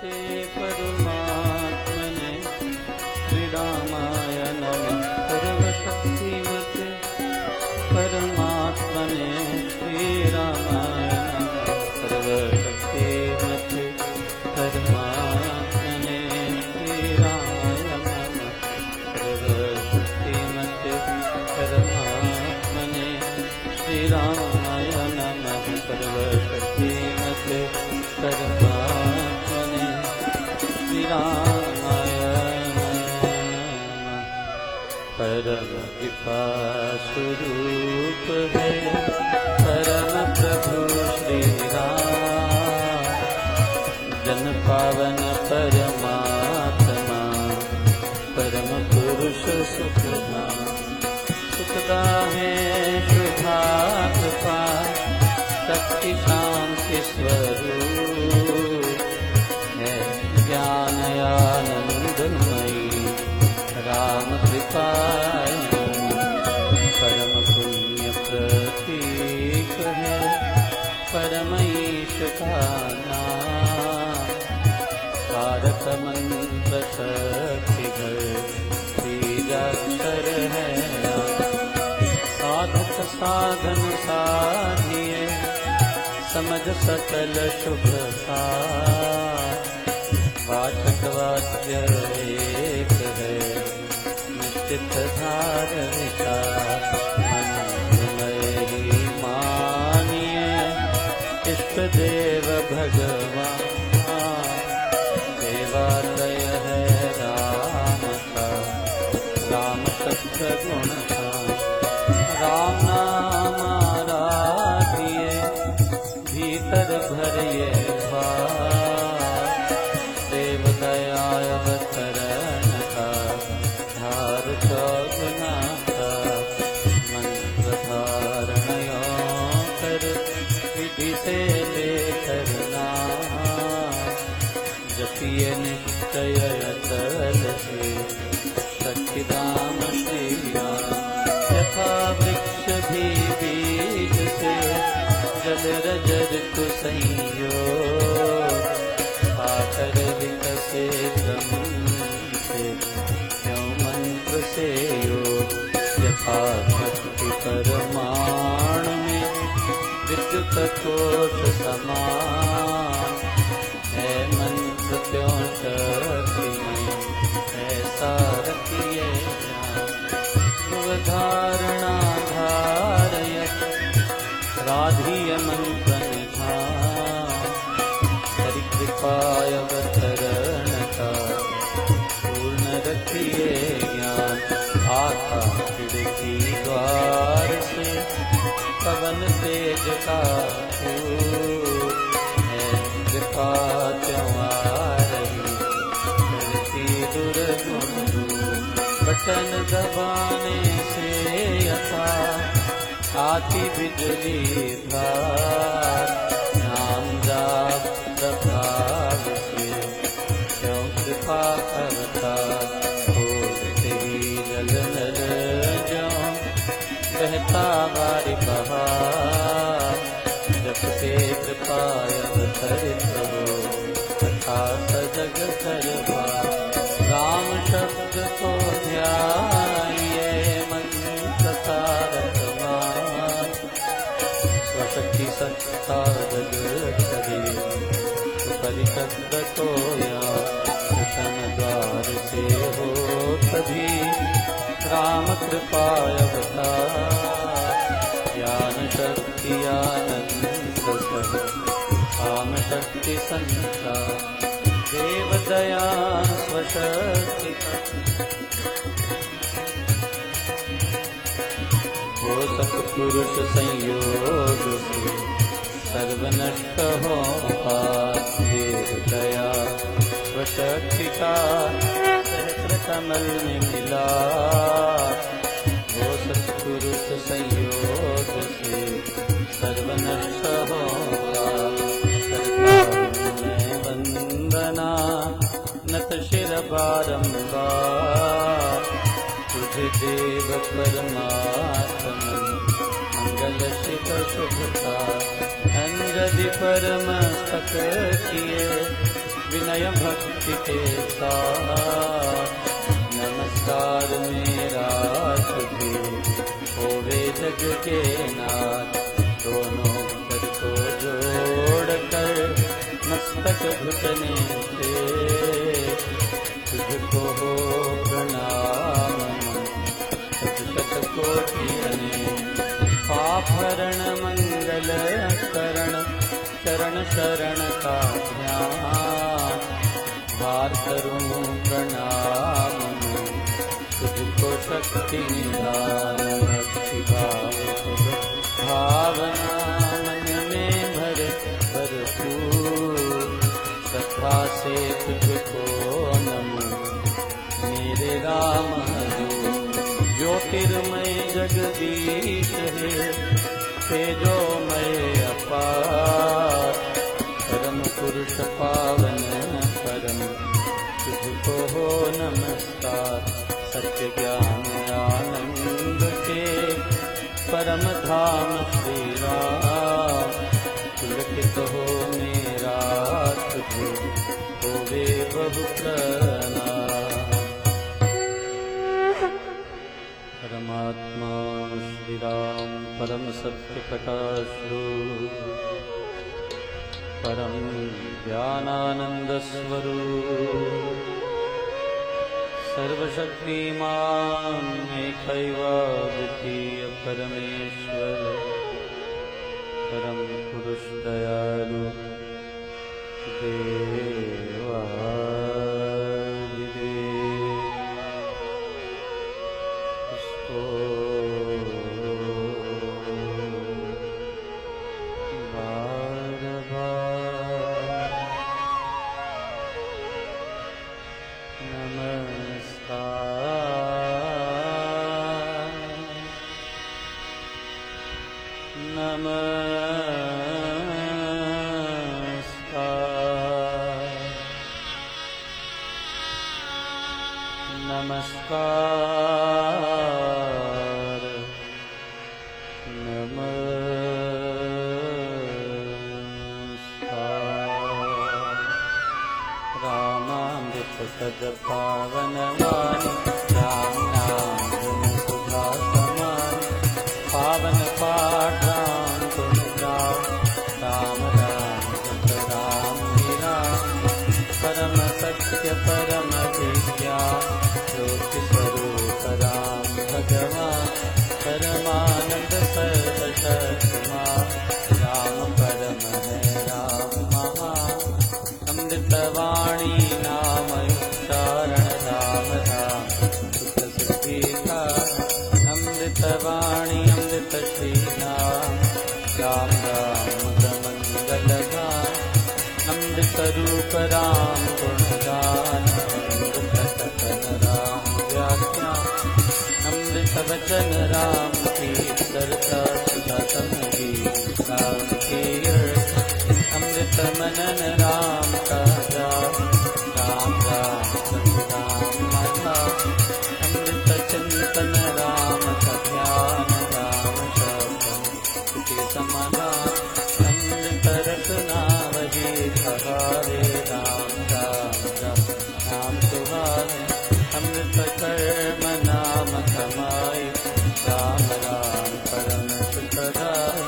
सर्वशक्ति परमात्मने श्री रामाय नमः। सर्वशक्तिमते परमात्मने श्री रामाय नमः। सर्वशक्तिमते परमात्मने श्री रामाय नमः। सर्वशक्तिमते परमात्मने श्री रामाय नमः। सर्वशक्तिमते परमात्मने श्री रामाय नमः। परम कृपा स्वरूप है परम प्रभु श्री राम। जन पावन परमात्मा परम पुरुष सुखदाम। सुखदा है शुभा कृपा शक्ति शांति स्वरूप है। ज्ञान आनंदमयी राम कृपा परम पुण्य प्रतीक है। परम ईश का नाम कारक मंत्र शक्ति घर बीजाक्षर है। साधक साधन साधिए समझ सकल शुभ सार। वाचक वाच्य एक है निश्चित धारिता। मंत्रमयी मानिए इष्ट देव भगवान। देवालय है राम का राम शब्द गुण का। राम नाम आराधिए भीतर भरिए भाव। देव दया अवतरण का धार चौगुना का। मंत्र धारणयों कर विधि से लेकर नाम। जपिए निश्चय अचल से शक्तिधाम श्री राम। यथा वृक्ष भी बीज से जल रजर तु संयोग। आकर विकसे ब्रह्म से क्यों मंत्र से योग। यथा शक्ति परमाणु में विद्युत कोश समान है। मंत्र क्यों शक्ति में ऐसा रखिए धारणा धारयत राधीय मंत्र निधान। हरि कृपाय अवतरण का पूर्ण रखिए ज्ञान। आथा खिड़की द्वार से पवन तेज का फूल है। कृपा क्यों आ रही करती दुर्गुण। बटन दबाने से यथा आती बिजली धार। नाम जाप प्रभाव से क्यों कृपा अवतार। खोलते ही जल नल ज्यों बहता बारी बहार। जब से कृपा अवतरित हो तथा सजग सर्वार। राम शब्द को ध्याये मंत्र तारक मान। स्वशक्ति सत्ता जगत हरि परिशब्द को या। कृष्ण द्वार से हो तभी राम कृपा अवतार। ज्ञान शक्ति आनंद काम शक्ति संसार। देव दया स्वशक्ति हो सत्पुरुष संयोग से सर्वनष्ट हो पार। देव दया स्वशक्ति का सहस्र कमल में मिला। हो सत्पुरुष संयोग से सर्वनष्ट हो पार। वंदना नत शिर बारंबार। तुझे देव परमात्मन मंगल शिव शुभता। अंजलि परमस्तक किए विनय भक्ति के साथ। नमस्कार मेरा तुझे होवे जग के नाथ। दोनों कर को जोड़ कर मस्तक घुटने से तुझको हो प्रणाम। सजगत कोटि अनेक पाप हरण मंगल करण शरण शरण का ध्यान। भार करूं प्रणाम तुझको शक्ति निधान। भक्ति भाव भावना मन में भरे भरपूर। श्रद्धा से तुझको नमो मेरे राम हजूर। ज्योतिर्मय जगदीश है तेजोमय अपार। परम पुरुष पावन परम तुझको हो नमस्कार। सत्य ज्ञान आनंद के परम धाम श्री राम। पुलकित हो मेरा तुझे होवे बहु प्रणाम। परमात्मा श्री राम परम सत्य प्रकाश रूप परम ज्ञानानंद स्वरूप। सर्वशक्तिमान एकैवाद्वितीय परमेश्वर। परम पुरुष दयालु नमस्कार नमस्कार। रामामृत सद पावन वाणी राम नाम धन सुधा समान। पावन पाठ राम तुम गाओ राम राम जप राम ही राम। परम सत्य परम विज्ञान ज्योति स्वरूप राम भगवान। परमानंद सर्वशक्तिमान राम परम है राम महान। अमृतवाणी नाम उच्चारण राम राम सुख सिद्धि का। अमृतवाणी अमृत श्री नाम राम राम मंगल गान। अमृत रूप राम गुण गान। अमृत सतन राम व्याख्यान। अमृत वचन राम की चर्चा सुधा संगीत राम की अर्थ। अमृत मनन राम का जाप राम राम राम माता। अमृत चिंतन राम का ध्यान राम शब्द के समाधान। अमृत रसना वही सहारे राम राम राम नाम सुहारे। अमृत कर्म नाम कमाई राम राम परम सुखदाई।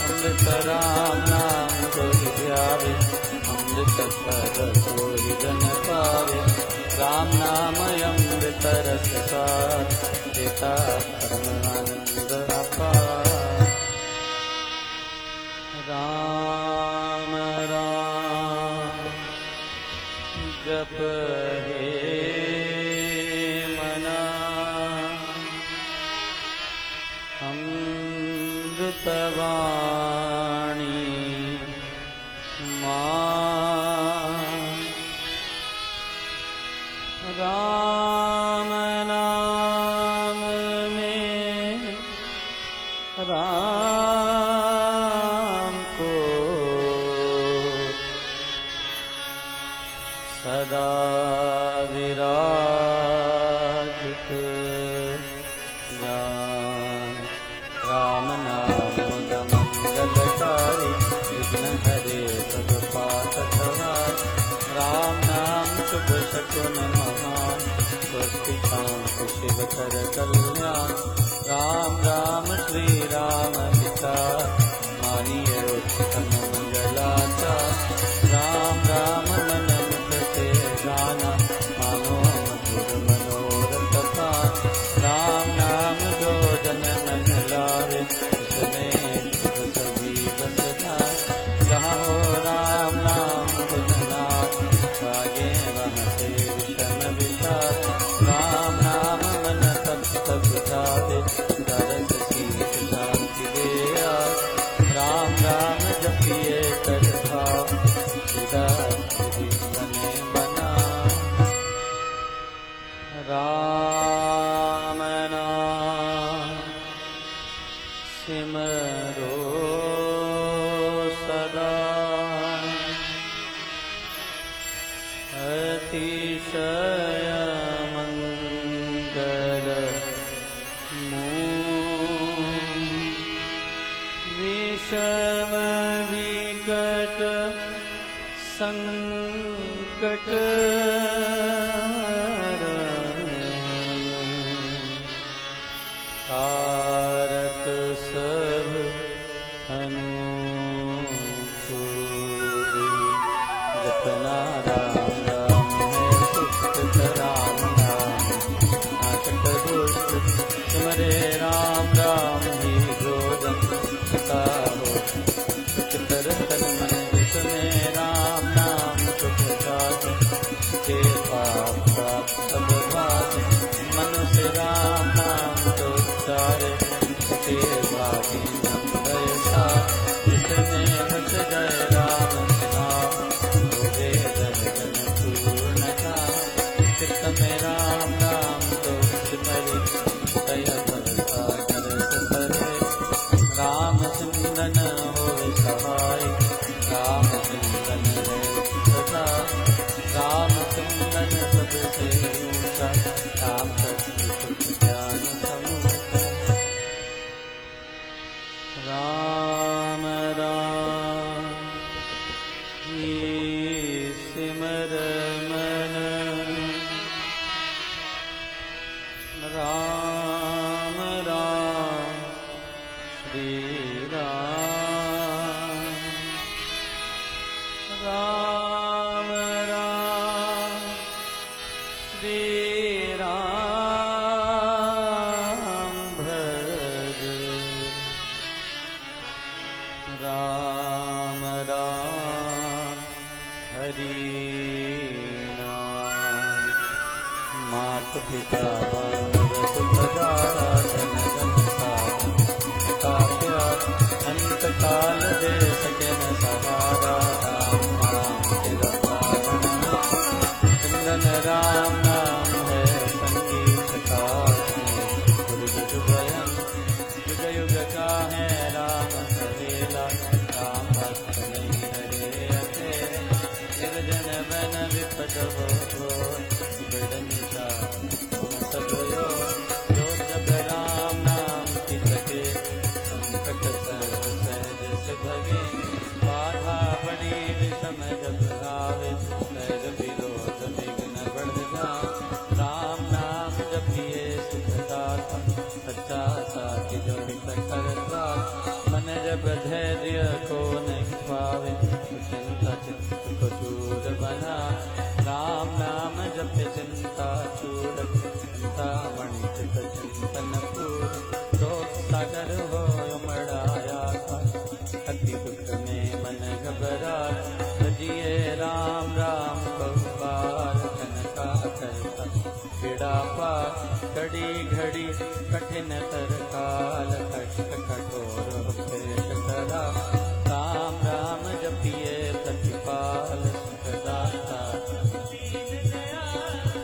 अमृत राम नाम कोई ध्यावे अमृत पर कोई जन पावे। राम नाम अमृत रस सार देता परमानंद अपार। राम राम जप हे मना। अमृतवाणी मां। राम नाम में राम को सदा विराजित जान। राम नाम मंगलकारी विघ्न हरे सब पाप सवार। राम गुण महान, स्वस्ति शांति शिव कर कल्याण। राम राम श्री राम पिता, मानिए उत्तम मंगलाचार। राम राम मन मुख से गाना, मानो मधुर मनोरथ पाठ। राम नाम जो जन मन लावे, उसमें सुख सभी बस जाए। जहाँ हो राम नाम गुण नाम, भागे वहाँ से विषम विचार। राम नाम मन तब तब जावे, दरस सीत शांति दे आए। राम राम जपिए कर भाव, सीधा बने बना। राम नाम सिमरो सदा, अतिशय मंगल मूल। विषम विकट संकट कारक सब अनुकूल। जपना राम राम है सुख राम नाम, नाटक दुष्ट सिमरे राम राम ही भोजन सता हो। सुख तरतन मन जिसमें राम नाम सुख साथ, के पाप प्राप्त सब बात। मनुष्य राम नाम तो उच्चारे, के भागी नम गए साथ। जिसने बस गए राम नाम, होवे दर्शन पूर्ण का। चित्त में राम नाम तो सिमरे, दया पर सागर सतरे। राम सिमरन होवे सहाय, राम सिमरन रहे सदा। राम सिमरन सबसे ऊंचा, राम भक्ति सुख ज्ञान समूह। राम राम ये सिमर मन, राम राम श्री राम। राम राम श्री राम भज। राम राम हरि नाम। मात पिता अंत काल दे सके न सहारा। राम नाम राम नाम है संगीत का, युग युग युग का है राम सवेला। राम भक्त नहीं हरे अकेले, निर्जन बन विपद हो बिड़निशा सब यो। जो जब राम नाम की सके, संकट सर्व सहज से भगे। बाधा बड़ी विषम जब आवे, सहज विरोध विघ्न बढ़ जाए। राम नाम जपिए सुखदाता, सच्चा साथी जो हित करता। मन जब धैर्य को नहीं पावे, चिंता चित्त को दूर बना। राम नाम जप चिंता चूर, चिंता मणि चित चिंतन पूर। शोक सागर हो उमड़ाया था, अति दुख में मन घबराए। जिए राम राम बहुबार, कनका करता पीड़ा पार। घड़ी घड़ी कठिन तर काल, कष्ट कठोर पेट करा। राम राम जपिए प्रतिपाल, सुखदाता।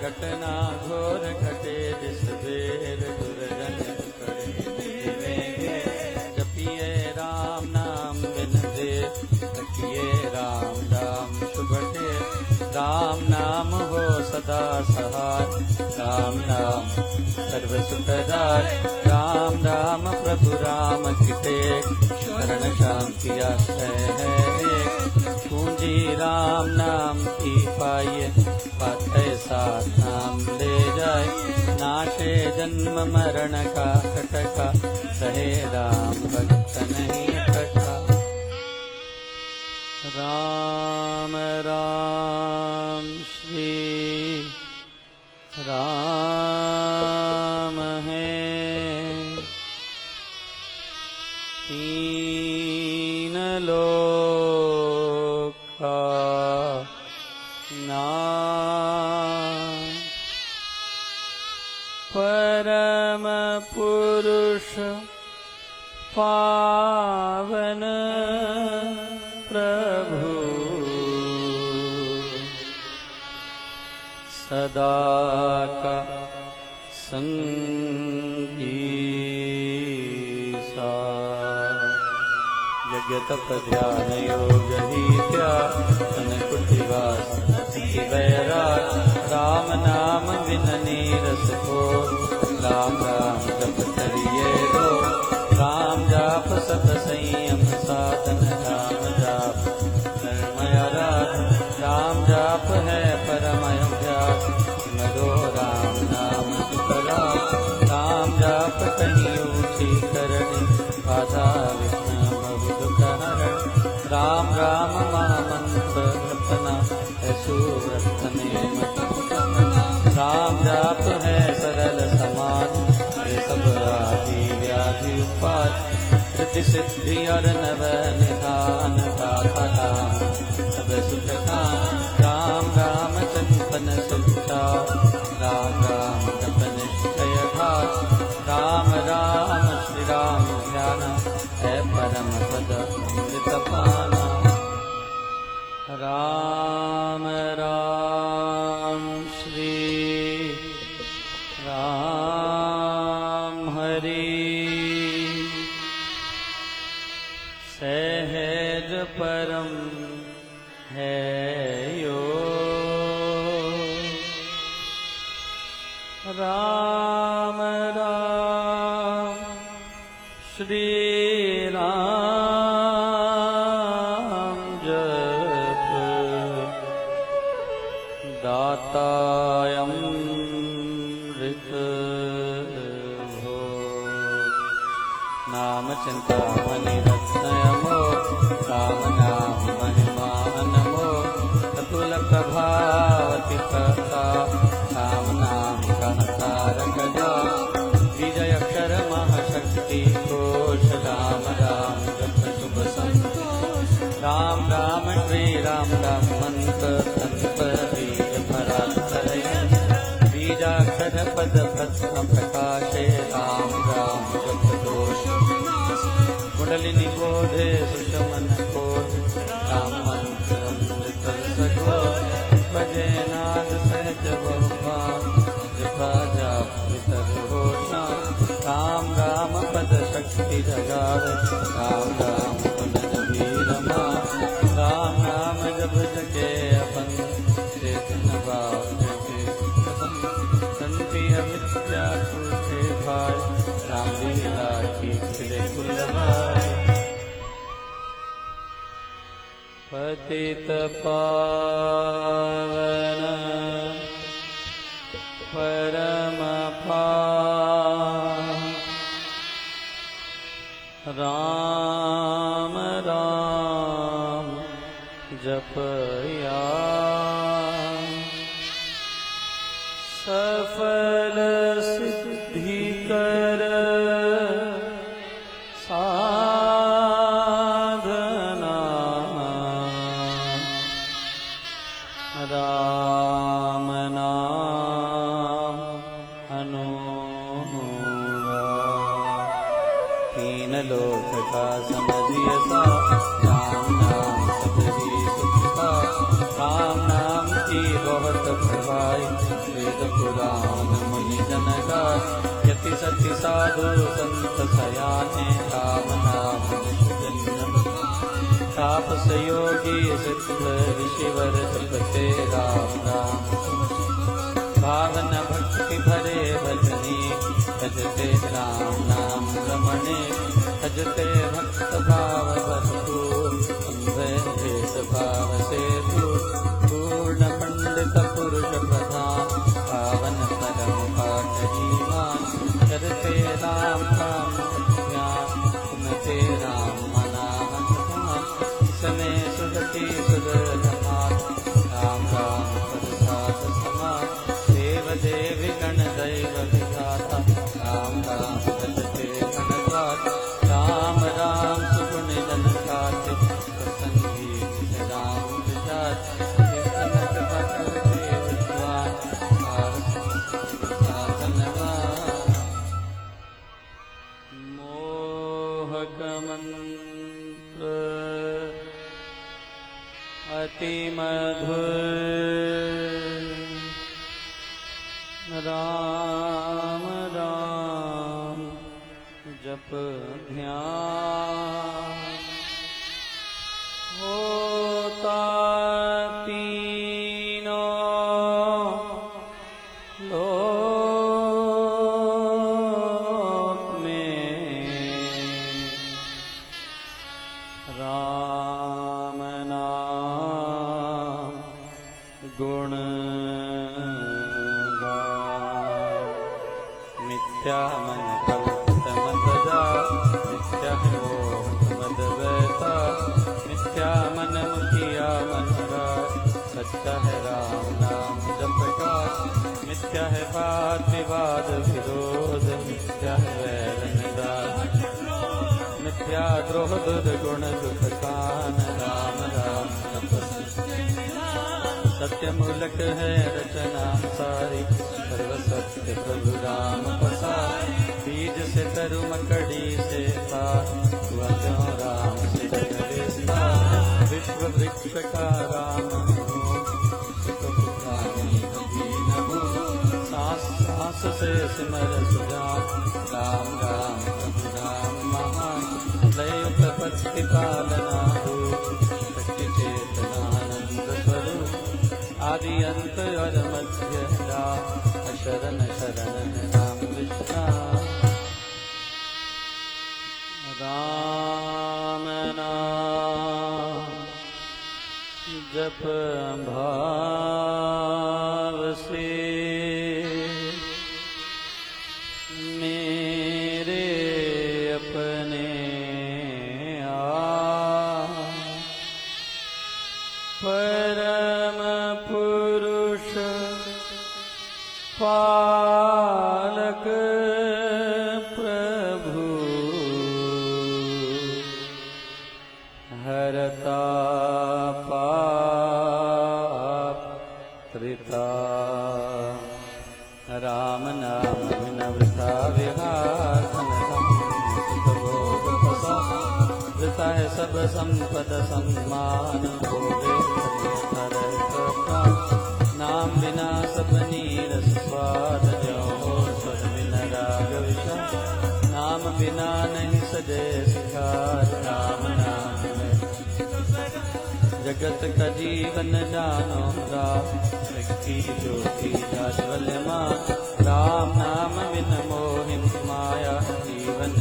घटना घोर घटे जिस बेर, दुर्जन करे जपिए राम नाम बिन दे। रखिए राम राम शुभटे, राम नाम हो सदा सहाय। राम नाम सर्व सुखदाय राम राम प्रभु राम कृपे शरण शांति आश्रय है एक पूंजी राम नाम की पाइए पाते साथ नाम ले जाए नाशे जन्म मरण का कटका सहे राम भक्त नहीं कटा राम राम श्री राम है तीन लोक का नाम परम पुरुष पावन प्रभु सदा का संगी सा यज्ञ तप ध्यान योग ही त्याग कुटिवास वैराग राम नाम बिन नीरस को राम राम जप करिए रो राम जाप सत संयम साधन राम जाप निर्मय राम जाप है परमय अभ्यास मरो राम नाम सुखरा राम जाप कहीं ऊँची करनी बाधा विघ्न बहु दुख हरण राम राम महामंत्र रखना है सुव्रत नेम राम जाप है सरल समाज ये सब आदि व्याधि उत्पाद सिद्धि सिद्धि और नव निधान दाता राम सब सुख राम राम संपन सुखा राम राम जप निश्चय घात राम राम श्री राम ध्यान है परम पद अमृत पाना राम राम श्री राम हरि सहज परम है यो राम राम श्री राम जप दातायमृत भो नाम चिंतामणि रत्नयमो राम नाम महिमा नमो अतुल प्रभावति कथा राम नाम कहकारक जा विजय अक्षर महाशक्ति कोश राम राम जप शुभ संतोष राम राम श्री राम राम मंत्र तंत्र बीज भरातर बीजाक्षर पद प्रथम प्रकाशे राम राम जप दोष कुंडलिनी बोधे सुषमन कोट राम मंत्र अमृत सको भजे नाद सहज बहुभाग जपा जाप वितर होशा राम राम पद शक्ति जगावे राम राम पुनः वीरमा राम नाम जब जगे अपन चेतन भाव जगे संति अविद्या छूटे भाई राम लीला की खिले कुलभाई पतित पावन परम राम राम जपया सफल सिद्धि कर साधना राम नाम अनुगा तीन लोक का समझिए सा राम नाम सबरी सुखता राम नाम की बहुत प्रभाई वेद पुराण मुनि जनका यति सति साधु संत सयाने राम नाम तापस योगी सिद्ध ऋषिवर जपते राम राम भावन भक्ति भरे भजनी भजते राम नाम रमणे भजते भक्त भाव भरपूर भेद भाव से दूर पूर्ण पंडित पुरुष प्रधान पावन परम पाठ जीवान करते राम नाम ज्ञान सुनते राम मनाहन समय सुगति सुगधमान राम राम प्रसाद समान देव देवी गण दैव विधाता राम राम भजते गणद्वार राम राम सुगुण जन खाते प्रसंगी राम विचार कीर्तन कृपा करते विद्वान मोहक मंत्र अति मधुर राम राम जप ध्यान होता तीनों लोक में राम नाम गुण मिथ्या मन कल्पित मत जा मिथ्या मोह मद वैसा मिथ्या मन मुखिया मन का सच्चा है राम नाम जप का मिथ्या है वाद विवाद विरोध मिथ्या है वैर निदान मिथ्या द्रोह दुर्गुण दुख कान राम राम जप सत्य मूलक है रचना सारी सर्व सत्य प्रभु राम प्रसाद बीज से तरु मकड़ी से पार हुआ क्यों राम से जग विस्तार विश्व वृक्ष का राम सांस सांस से सिमर सुजान राम राम प्रभु राम महान लय प्रपत्ति पालना रूप शक्ति चेतनानंद स्वरूप आदि अंत और मध्य राम शरण शरण राम कृष्ण राम नाम जप भाव से मेरे अपने परम पुरुष पालक प्रभु हरता पाप त्रिता राम नाम विनवृता विहार वृता है सब संपद सम्मान भोगे नाम बिना सब नीरस स्वाद जो स्वर बिना राग विषा नाम बिना नहीं सजे शिकार राम नाम जगत का जीवन जानो राम शक्ति ज्योति जाज्वल माँ राम नाम बिन मोहि माया जीवन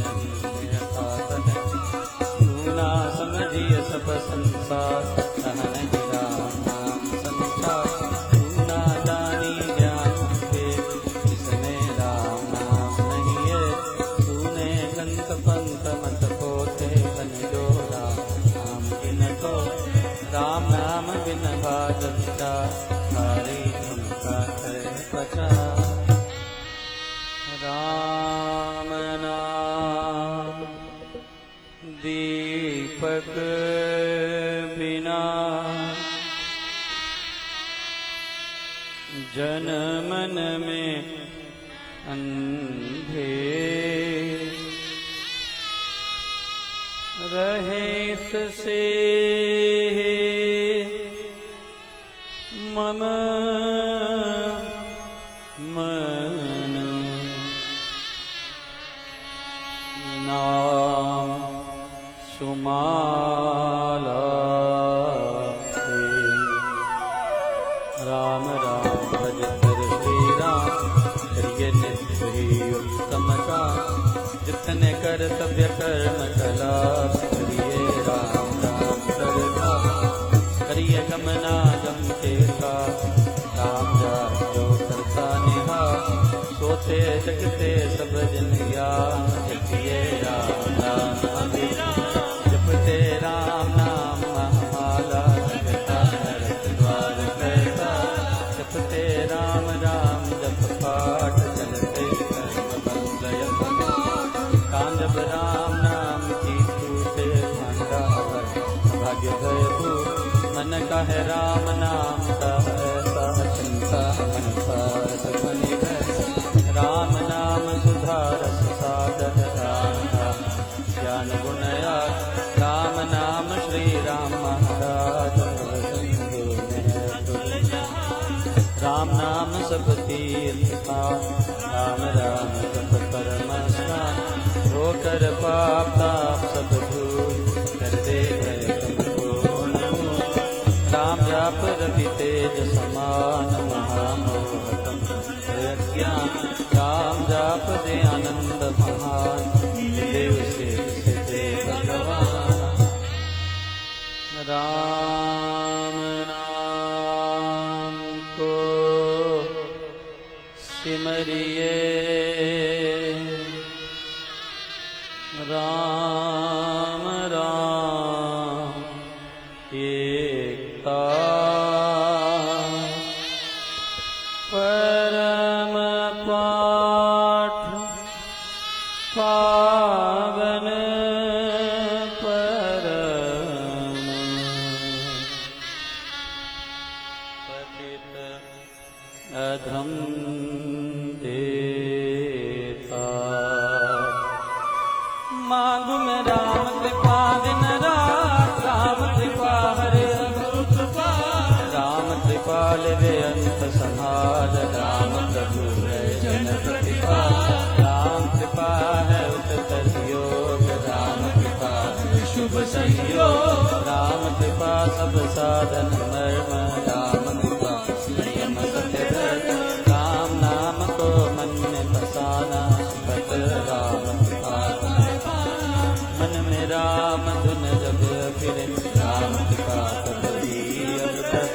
ना समझिए सब संसार नहीं राम नाम संसार ना दानी ज्ञान के जिसमें राम नाम नहीं है तूने ग्रंथ पंथ मत पोते बन दो राम नाम बिन को राम नाम बिन भाजता हरी तुमका करे प्रचार राम नाम दीपक बिना जन मन में अंधेर रहे से मम मन नाम सुमाला राम राम भज कर श्री राम प्रिय नित्य उत्तम इतने कर्तव्य कर्म कला करिए राम राम करता करिए गमना गम के का राम जा जो करता निहा सोते जगते सब जन ज्ञान जपिए राम राम जपते राम नाम महामाला जपता नरक द्वार करता जपते राम राम जप पाठ चलते कर्म बल कांजब राम नाम की तूते भांडा भाग्य गए तू मन का है राम नाम का ऐसा चिंता मन पास बनी है राम नाम सुधा रस सागर राम नाम ज्ञान गुणया राम नाम श्री राम महाराज राम नाम सब तीर्थ राम राम जप परम स्नान होकर पाप ताप सब दूर कर दे गए राम जाप रवि तेज समान महामोहतम ज्ञान राम जाप दे आनंद महान देव से भगवान राम नाम को सिमरिए राम राम एकता परम पाठ पावन परम पतित अधम देता मांगू में राम कृपा दिन रात राम कृपा हरे कृपा राम कृपा ले अंत संहार राम प्रभु है जन प्रतिपा राम कृपा है उत्तर योग राम कृपा शुभ संयोग राम कृपा सब साधन मर्म राम कृपा संयम सत्य राम नाम को मन में बसाना सुखद राम कृपा मन में राम धुन जब फिरे राम कृपा कभी अब तक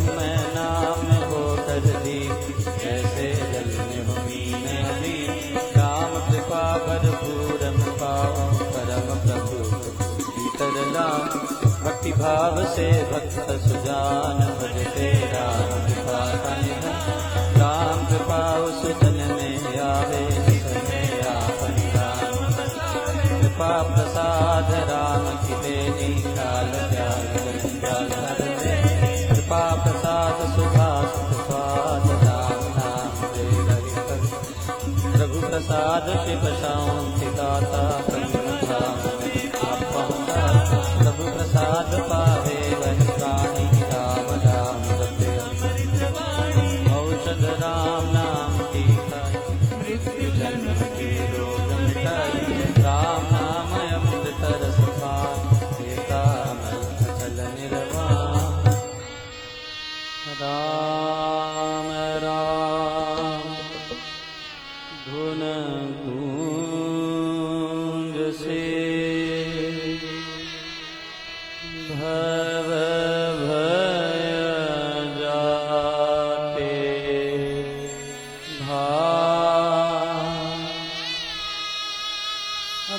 मैं नाम हो कर दी जैसे जल में भूमि में अभी राम कृपा भरपूर पाओ परम प्रभु भीतर राम भक्ति भाव से भक्त सुजान भजते राम कृपा राम कृपा उस जन में आवे कृपा प्रसाद राम की देनी काल कृपा प्रसाद सुधा स्वाद राम नाम दे प्रभु प्रसाद शिव शांति दाता प्रभु प्रसाद पावे वह प्राणी राम राम औषध राम नाम की मृत्यु जन्म के रोग मिटाई राम नाम अमृत रस पान अचल निर्वाण राम राम धुन गूंज से भव भय जाते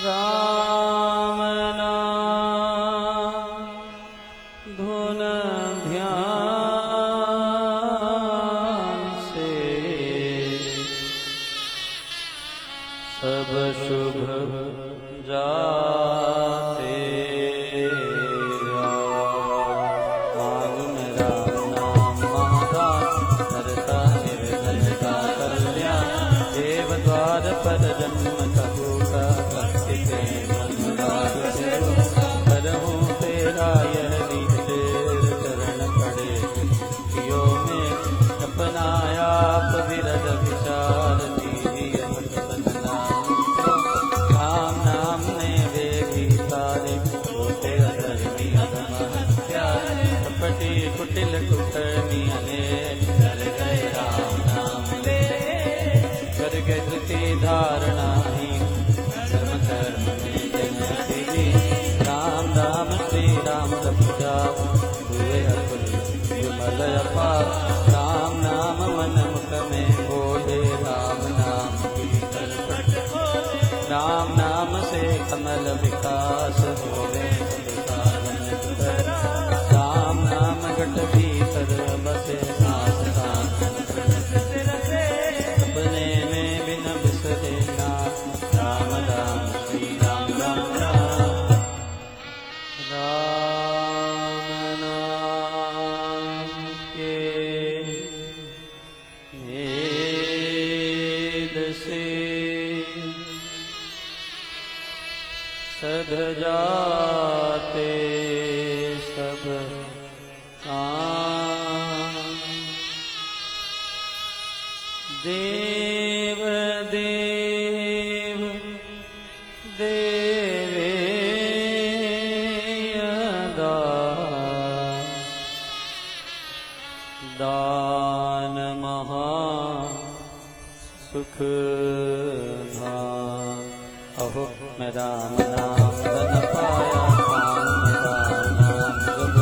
राम नाम धुन ध्यान से सब शुभ जाते मांग में राम नाम महादान करता निर्धन का कल्याण देव द्वार पर जन्म कबू का भक्ति के करहूँ तेरा यह तेर चरण पड़े कियो में अपनाया विरद विचार राम नाम ने वे भी तारे होते अधर्मी कपटी कुटिल कुकर्मी कर गए राम नाम ले कर गए धृति धारणा ही राम नाम से कमल विकास होवे सबका गमन कर। राम नाम घट भीतर बसे सास सास अपने में बिन बिसरे नाम। राम राम श्री राम राम राम। राम नाम के वेद से सध जाते सब काम। देव देव देवेयदान। दान महा सुख धाम। अहो मैं राम नाम धन पाया काम राम जब।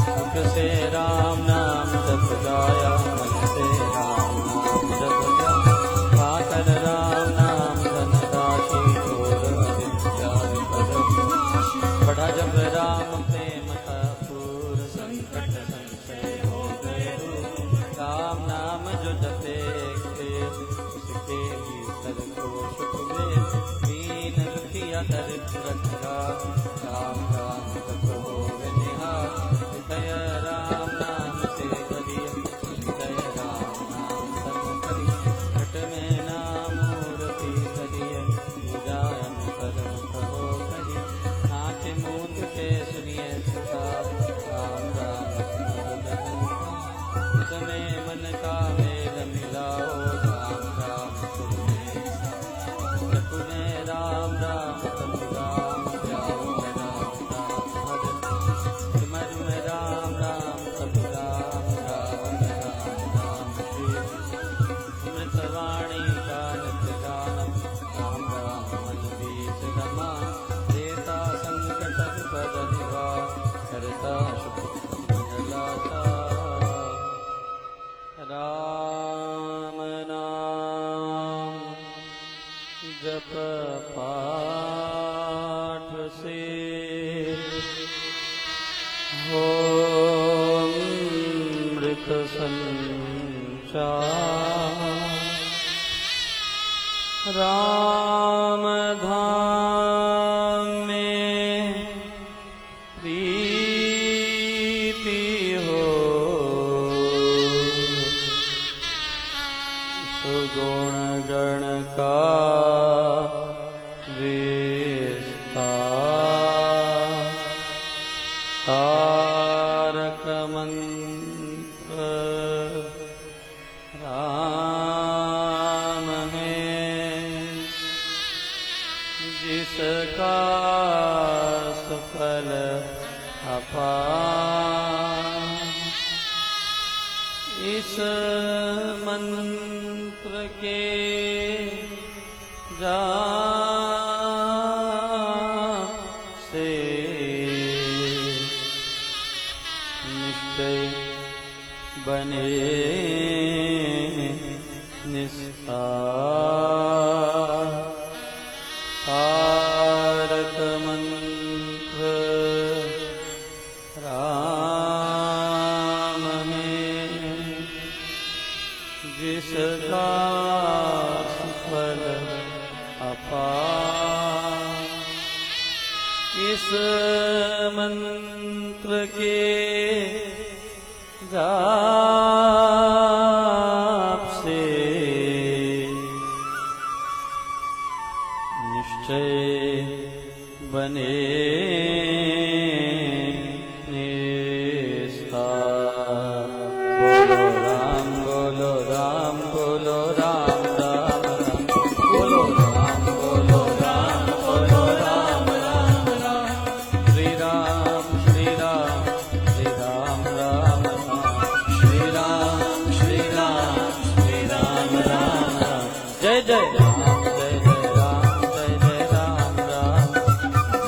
मुख से राम नाम जप गाया मन से राम नाम जप गाया। पाकर राम नाम धन राशि और विद्या विपद। बढ़ा जब राम प्रेम का पूर संकट संशय हो गए दूर। राम नाम जो जपे उसके भीतर को सुख वे। दीन दुखिया दरिद्र रखा राम राम जप होवे निहाल। हृदय राम नाम से करिए हृदय राम नाम सब करिए। घट में नाम मूर्ति करिए पूजायन करम कहो करिए। आँख मूंद के सुनिए सदा राम राम उसमें मन का मेल मिलाओ। राम राम सुने राम राम तब राम जाओ राम राम हर। सिमर में राम राम तब राम राम राम राम श्री। अमृतवाणी का नित्य गानम राम राम मन बीच रमा। देता संकट विपद निवार करता सुख मंगलाता। राम नाम जप पाठ से हो मृत संचार। राम धाम में प्रीति हो। सुगुण गण का विस्तार। तारक मंत्र राम है जिसका सफल अपार। इस मंत्र के जाप से निश्चय बने निस्तार। तारक मंत्र राम है जिसका सफल अपार। इस मंत्र के जाप से निश्चय बने निस्तार। बोलो राम बोलो राम बोलो राम राम राम। बोलो राम बोलो राम बोलो राम राम राम। श्री राम श्री राम श्री राम राम राम। श्री राम श्री राम श्री राम राम राम। जय जय राम जय जय राम जय जय राम राम।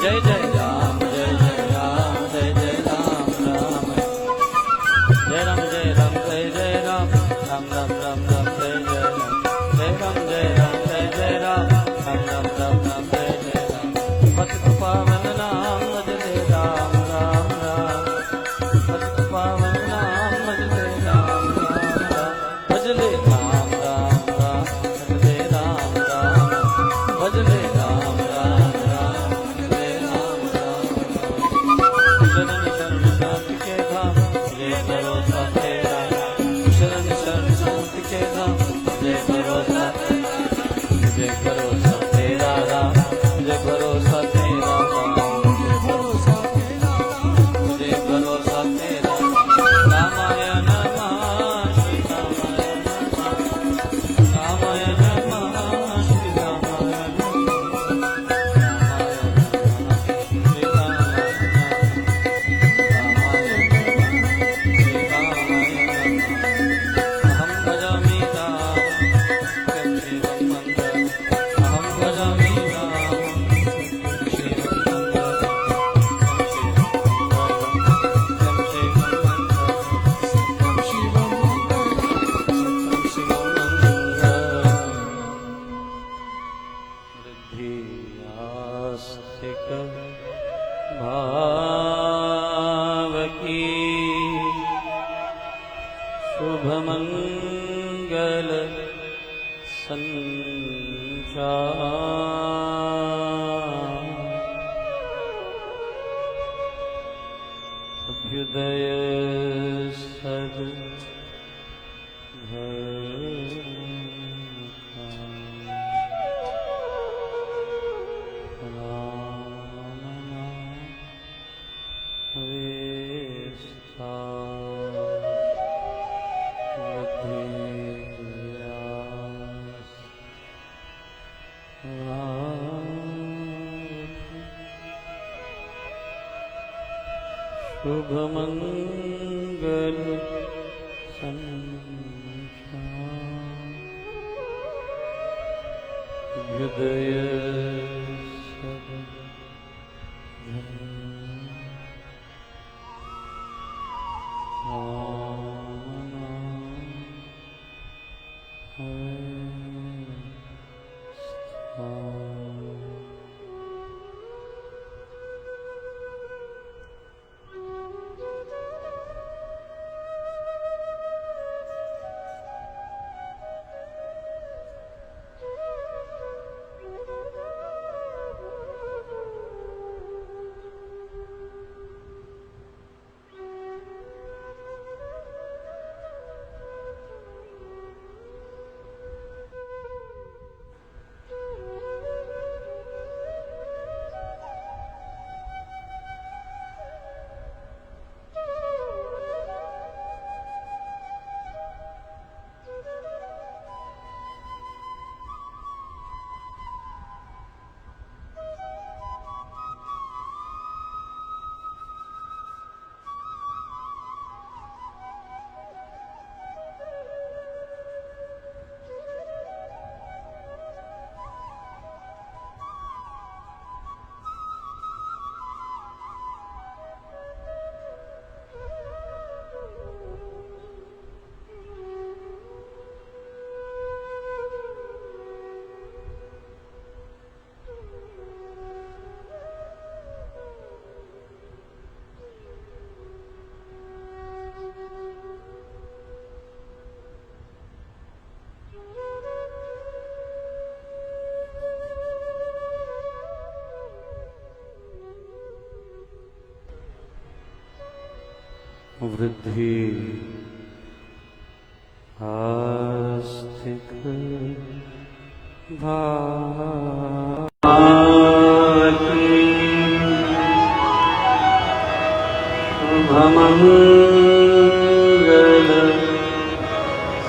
जय जय राम जय जय राम जय जय राम राम। वृद्धि आस्तिक भाव की शुभ मंगल संचार अभ्युदय सद शुभ मंगल संचार हृदय वृद्धि आस्तिक भाव की शुभ मंगल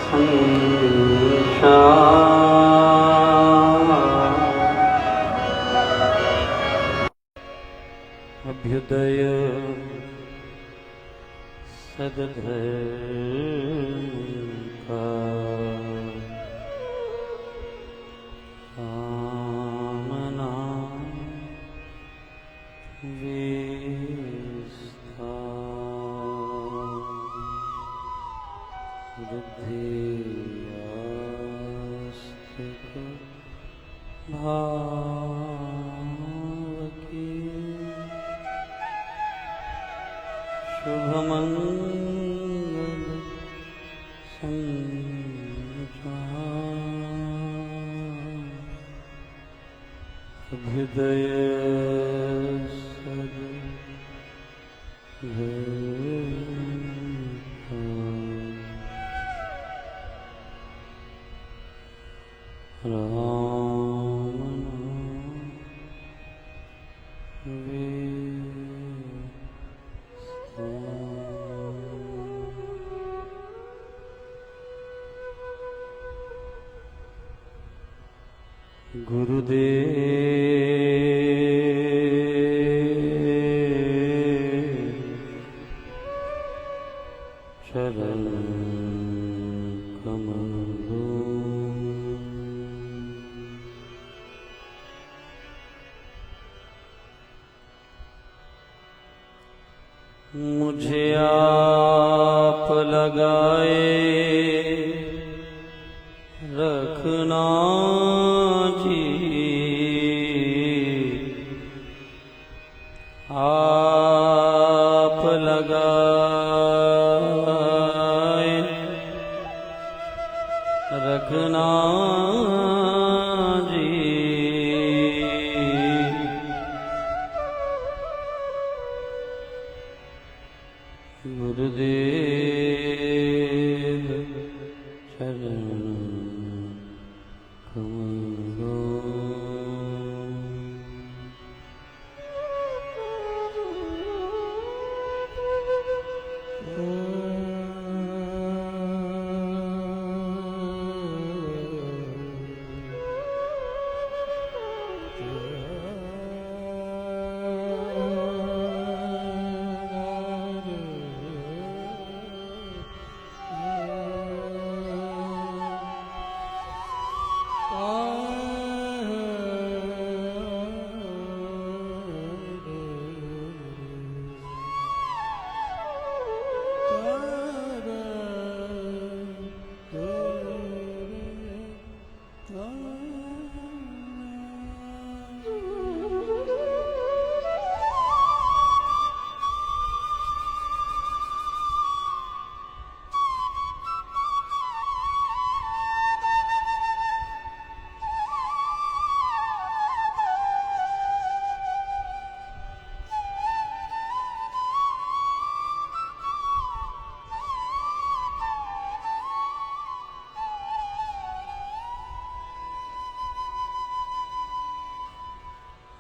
संचार अभ्युदय सद्धर्म का कामना विस्तार बुद्धि आस्तिक भाव की शुभ मंगल संचार हृदय सद गुरुदेव चरण कमल मुझे आप लगाए रखना जी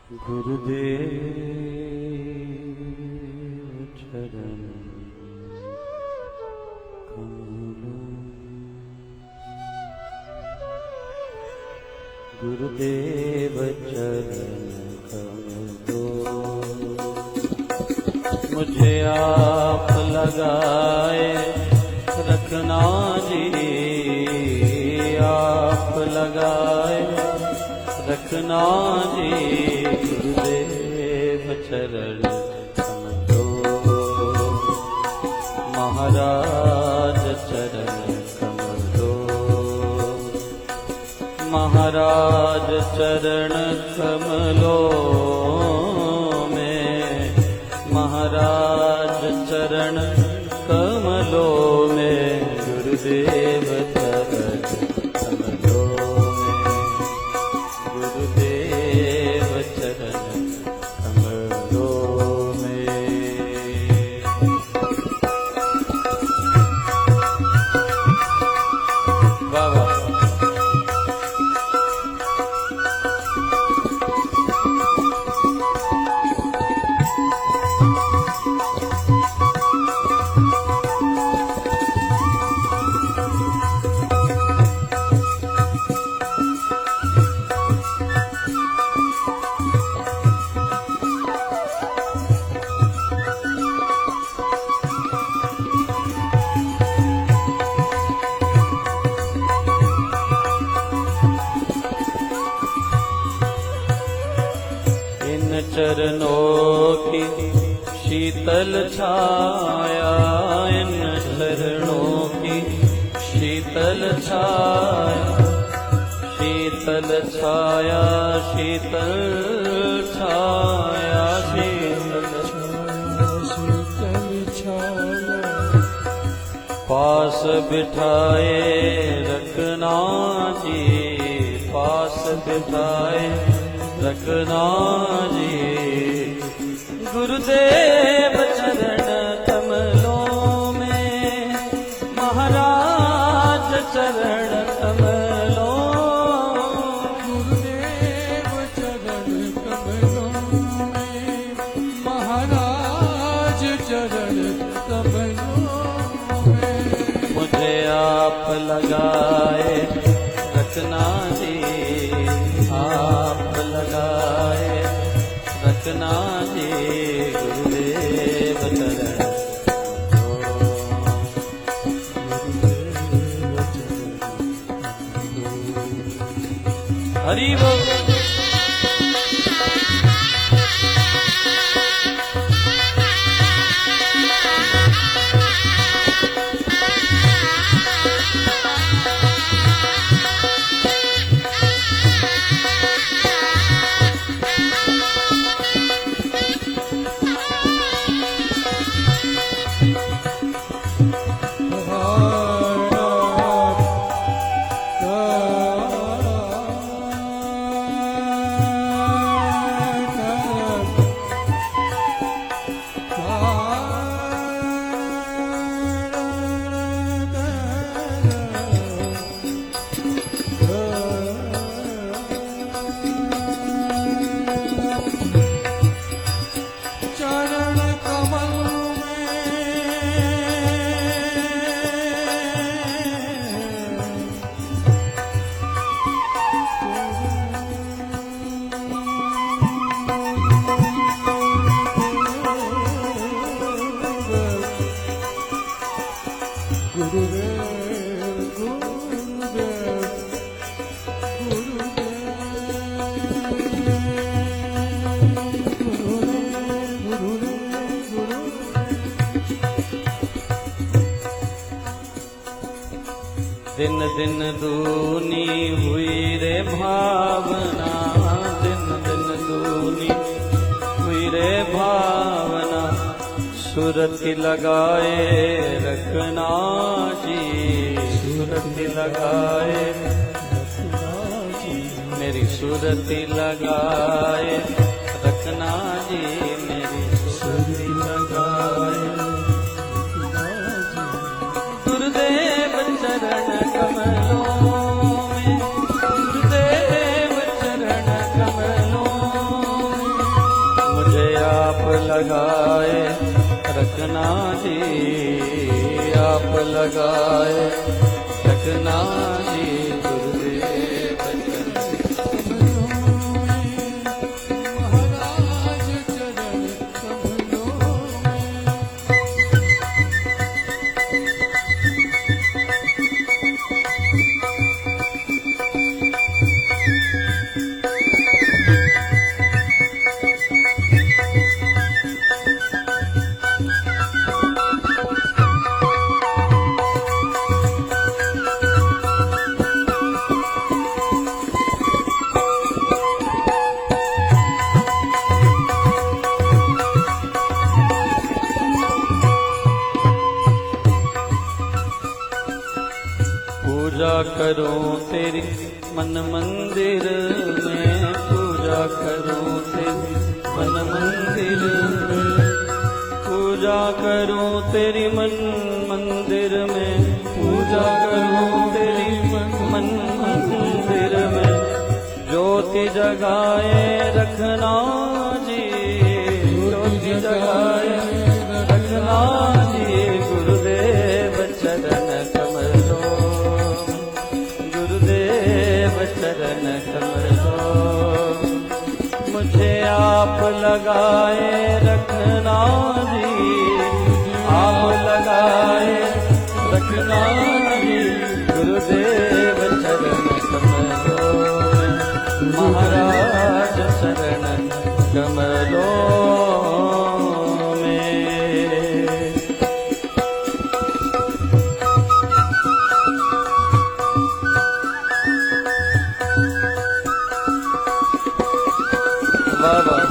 गुरुदेव चरण गुरुदेव चरण कमलों मुझे आप लगाए रखना जी, आप लगाए रखना जी। गुरुदेव चरण कमलों महाराज चरण महाराज चरण कमलों में, महाराज चरण कमलों में। गुरुदेव चरण कमलों में, गुरुदेव चरण कमलों में। वाह वाह। चरणों की शीतल छाया, इन चरणों की शीतल छाया, शीतल छाया, शीतल छाया, शीतल छाया। पास बिठाए रखना जी, पास बिठाए रखना जी। गुरुदेव चरण कमलों में, महाराज चरण कमलों। गुरुदेव चरण कमलों में, महाराज चरण कमलों में। मुझे आप लगाए रखना जी, आप लगाए रखना जी। गुरुदेव चरण हरि बोल। दिन दिन दूनी हुई रे भावना, दिन दिन दूनी हुई रे भावना। सुरति लगाए रखना जी, सुरति लगाए रखना जी। मेरी सुरति लगाए रखना जी, मेरी सुरति लगाए रखना जी। गुरुदेव चरण कमलों में, गुरुदेव चरण कमलों लगाए रखना जी, आप लगाए रखना जी, गुरुदेव महाराज चरण कमलों में। पूजा करूं तेरी मन मंदिर में, पूजा करूं तेरी मन मंदिर में, पूजा करूं तेरी मन मंदिर में, पूजा करूं तेरी मन मंदिर में, ज्योति जगाए रखना जी, ज्योति जगाए रखना जी, गुरुदेव चरण कमलों, गुरुदेव चरण कमलों, मुझे आप लगाए रखना जी, आप लगाए रखना जी, गुरुदेव चरण कमलों, महाराज शरण कमलों में। वाह वाह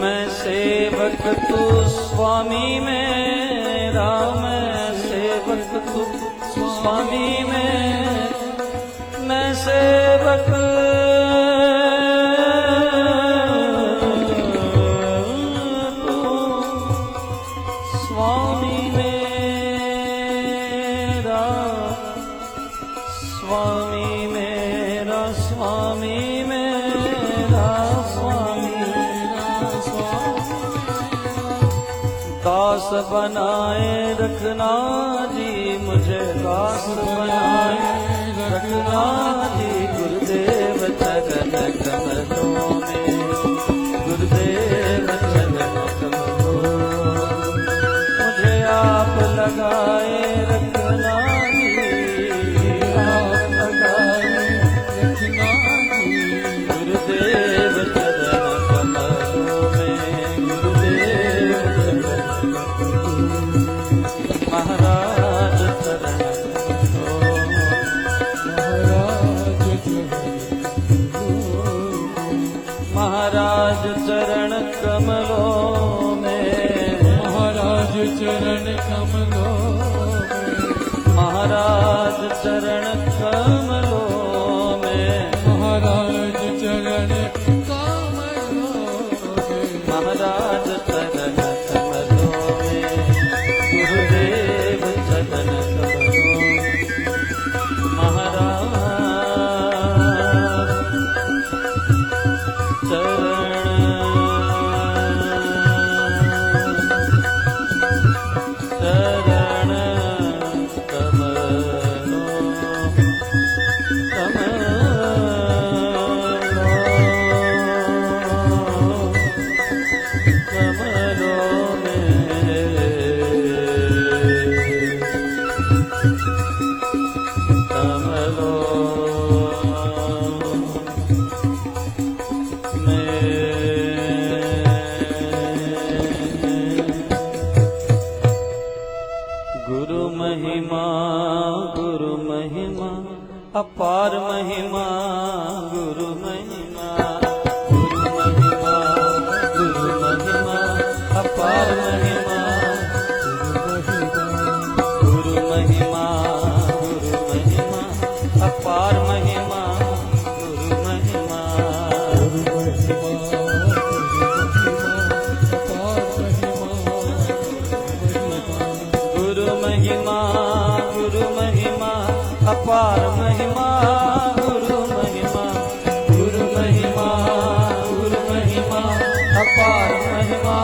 मैं सेवक तू स्वामी मेरा, मैं सेवक तू स्वामी मैं सेवक तू स्वामी मेरा, स्वामी मेरा, स्वामी मेरा, स्वामी दास बनाए रखना जी, मुझे दास बनाए रखना जी, गुरुदेव चरण कमलों में, गुरुदेव चरण कमलों, मुझे आप लगाए रखना जी, आप लगाए रखना जी, गुरुदेव चरण कमलों में, गुरुदेव महाराज चरण महाराज चरण कमलों में, महाराज चरण कमलों में, महाराज चरण कमलों में, महाराज चरण कमलों में, महाराज चरण कमलों में, गुरुदेव चरण कमलों, महाराज चरण कमलों अपार महिमा गुरु महिमा, गुरु महिमा, गुरु महिमा, अपार महिमा, गुरु महिमा, गुरु महिमा, अपार महिमा, गुरु महिमा, गुरु महिमा, गुरु महिमा, अपार महिमा, गुरु महिमा, गुरु महिमा, गुरु महिमा, अपार महिमा,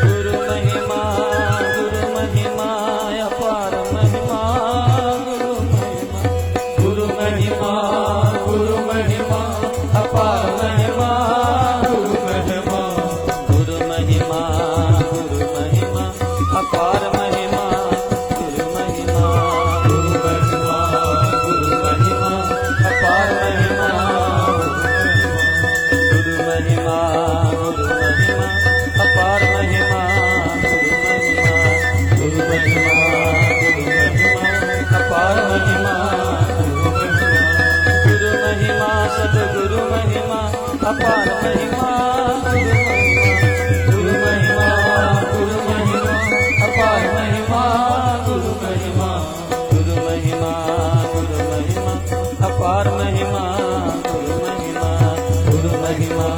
गुरु महिमा, गुरु महिमा, अपार महिमा, गुरु महिमा, गुरु महिमा, अपार महिमा, गुरु महिमा, गुरु महिमा, गुरु महिमा, अपार महिमा, गुरु महिमा, गुरु महिमा, गुरु महिमा, अपार महिमा, गुरु महिमा, गुरु महिमा, अपार महिमा, गुरु महिमा, गुरु महिमा, गुरु महिमा, अपार महिमा, गुरु महिमा, सतगुरु महिमा, अपार महिमा, गुरु महिमा, गुरु महिमा, अपार महिमा, गुरु महिमा, गुरु महिमा, गुरु महिमा, अपार महिमा, गुरु महिमा, गुरु महिमा,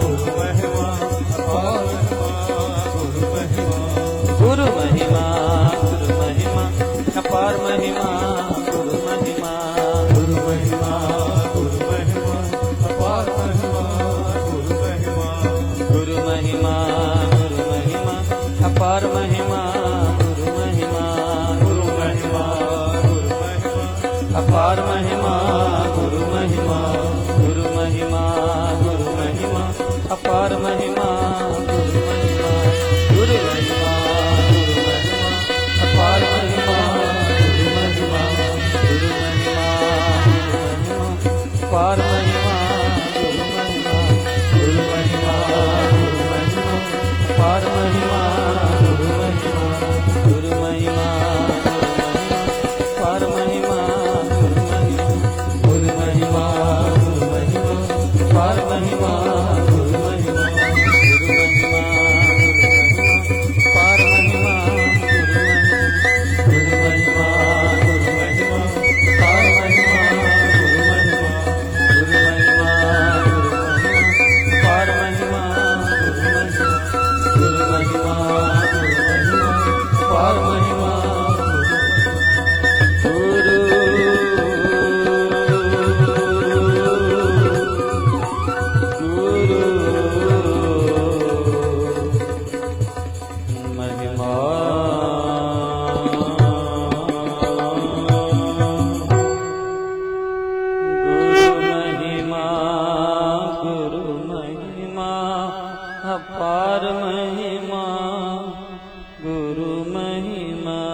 गुरु महिमा, अपार गुरु महिमा, गुरु महिमा, अपार महिमा, गुरु महिमा, गुरु महिमा, गुरु महिमा, अपार महिमा, गुरु महिमा, गुरु महिमा, गुरु महिमा, अपार महिमा, गुरु महिमा, गुरु महिमा, गुरु महिमा, अपार महिमा, गुरु महिमा, गुरु महिमा, गुरु महिमा, अपार महिमा, गुरु महिमा, गुरु महिमा, गुरु महिमा, अपार महिमा, गुरु महिमा, गुरु महिमा, अपार महिमा, गुरु महिमा, गुरु महिमा, गुरु महिमा, अपार महिमा, गुरु महिमा, गुरु महिमा, अपार महिमा, गुरु महिमा, गुरु महिमा, गुरु महिमा, अपार महिमा, गुरु महिमा, गुरु महिमा, अपार महिमा, गुरु महिमा, गुरु महिमा, गुरु महिमा, अपार महिमा, गुरु महिमा, गुरु महिमा, गुरु महिमा, अपार महिमा, गुरु महिमा, गुरु महिमा, गुरु महिमा, अपार महिमा, गुरु महिमा,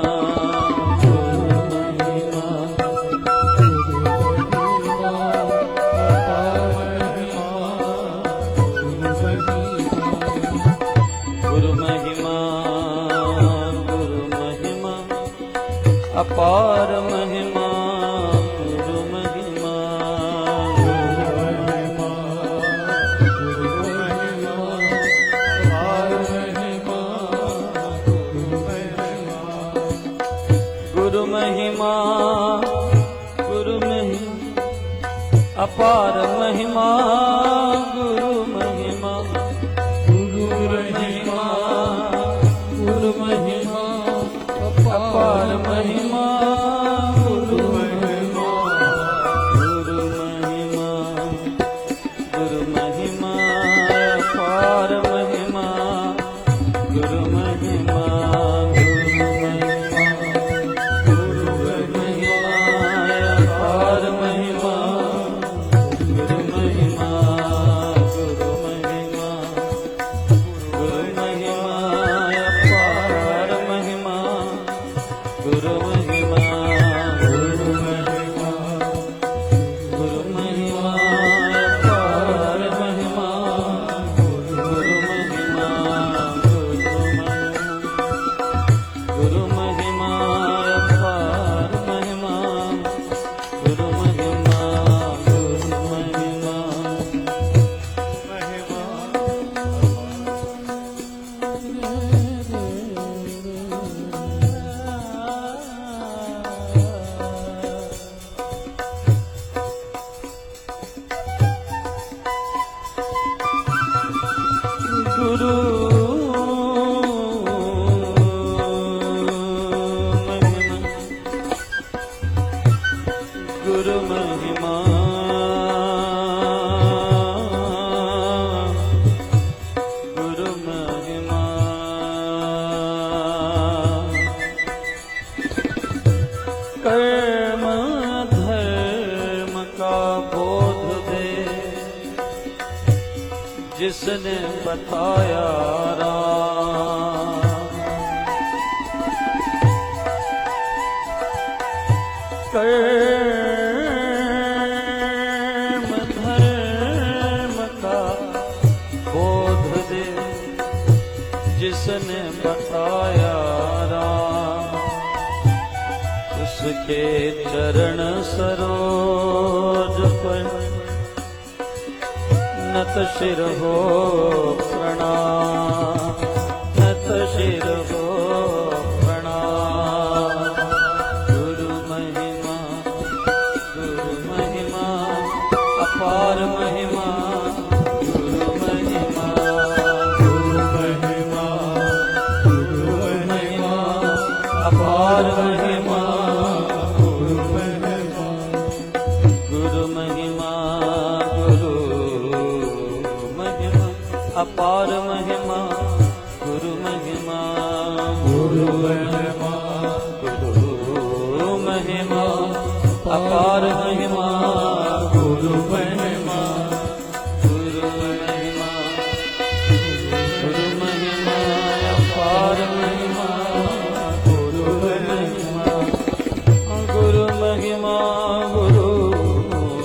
गुरु महिमा, गुरु महिमा, अपार महिमा, गुरु महिमा, गुरु महिमा, गुरु महिमा, गुरु महिमा, अपार महिमा, गुरु महिमा, गुरु महिमा, गुरु महिमा, अपार महिमा, गुरु महिमा, गुरु महिमा, गुरु महिमा, अपार महिमा, गुरु महिमा, गुरु महिमा, गुरु महिमा, अपार महिमा, गुरु महिमा, गुरु महिमा, गुरु महिमा, अपार महिमा, गुरु महिमा, गुरु महिमा, गुरु महिमा, अपार महिमा, गुरु महिमा, गुरु महिमा, गुरु महिमा, अपार महिमा, गुरु महिमा, गुरु महिमा, गुरु महिमा, अपार महिमा, गुरु महिमा गुरु महिमा कर्म धर्म का बोध दे जिसने बताया राम। कर्म धर्म का बोध दे जिसने बताया राम। उसके चरण सरोज पर नत शिर हो प्रणाम, नत शिर हो प्रणाम। गुरु महिमा अपार महिमा गुरु महिमा गुरु महिमा गुरु महिमा अपार महिमा गुरु महिमा गुरु महिमा गुरु महिमा अपार महिमा गुरु महिमा गुरु महिमा गुरु महिमा अपार महिमा गुरु महिमा गुरु महिमा गुरु महिमा अपार महिमा गुरु महिमा गुरु महिमा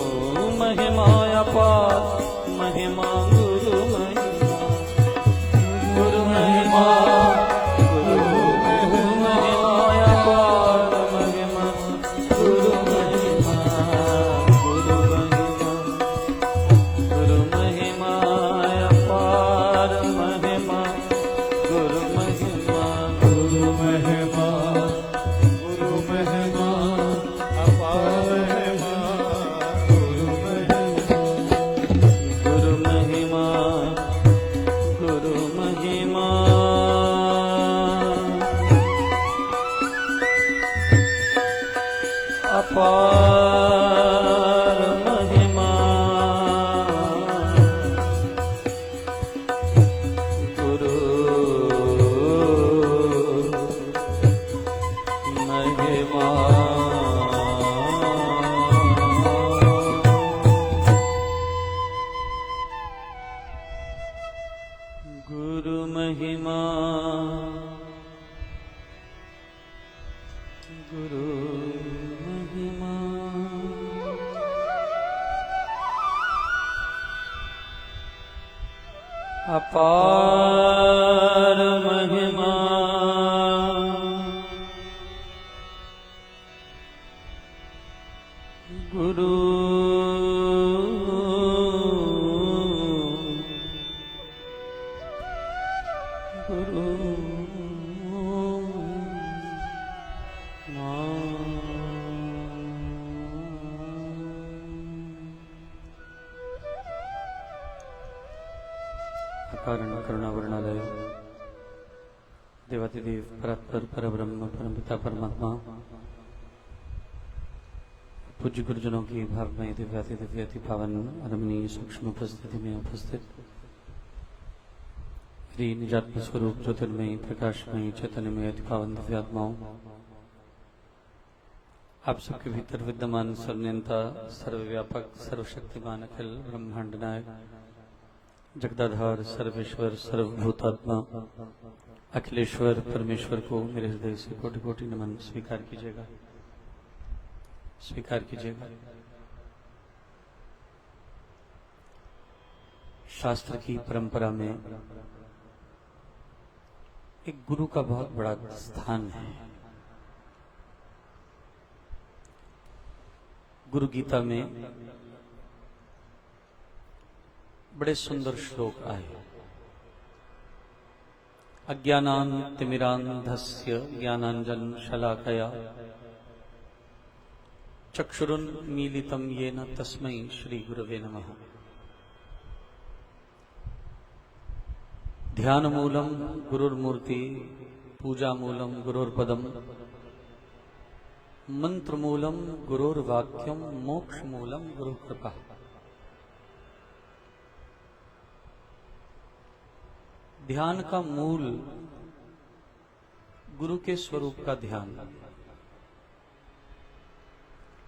गुरु महिमा अपार महिमा गुरु महिमा गुरु महिमा गुरु महिमा अपार महिमा गुरु महिमा गुरु महिमा गुरु महिमा अपार महिमा गुरु महिमा गुरु महिमा गुरु महिमा अपार महिमा गुरु महिमा गुरु महिमा गुरु महिमा अपार महिमा गुरु महिमा गुरु महिमा गुरु महिमा अपार महिमा गुरु गुरु अकारण करुणावर्णालय देवादिदेव परात्पर परब्रह्म परमपिता परमात्मा पूज्य गुरुजनों की भावमय दिव्याति दिव्याति पावन रमणीय सूक्ष्म उपस्थिति में उपस्थित श्री निजात्म स्वरूप ज्योतिर्मयी प्रकाशमयी चैतन्यमय अति पावन दिव्यात्माओं, आप सबके भीतर विद्यमान सर्वनियंता सर्वव्यापक सर्वशक्तिमान अखिल ब्रह्मांड नायक जगदाधार सर्वेश्वर सर्वभूतात्मा अखिलेश्वर परमेश्वर को मेरे हृदय से कोटि कोटि नमन स्वीकार कीजिएगा, स्वीकार कीजिएगा। शास्त्र की परंपरा में एक गुरु का बहुत बड़ा स्थान है। गुरु गीता में बड़े सुंदर श्लोक आए। अज्ञानान्तिमिरान्धस्य ज्ञानांजन शलाकया चक्षुरुन्मीलितं येन तस्मै श्री गुरवे नमः। ध्यानमूलं गुरुर्मूर्ति पूजामूलं गुरुर्पदम् मंत्र मूलम गुरुर्वाक्यम मोक्ष मूलम गुरु कृपा। ध्यान का मूल गुरु के स्वरूप का ध्यान।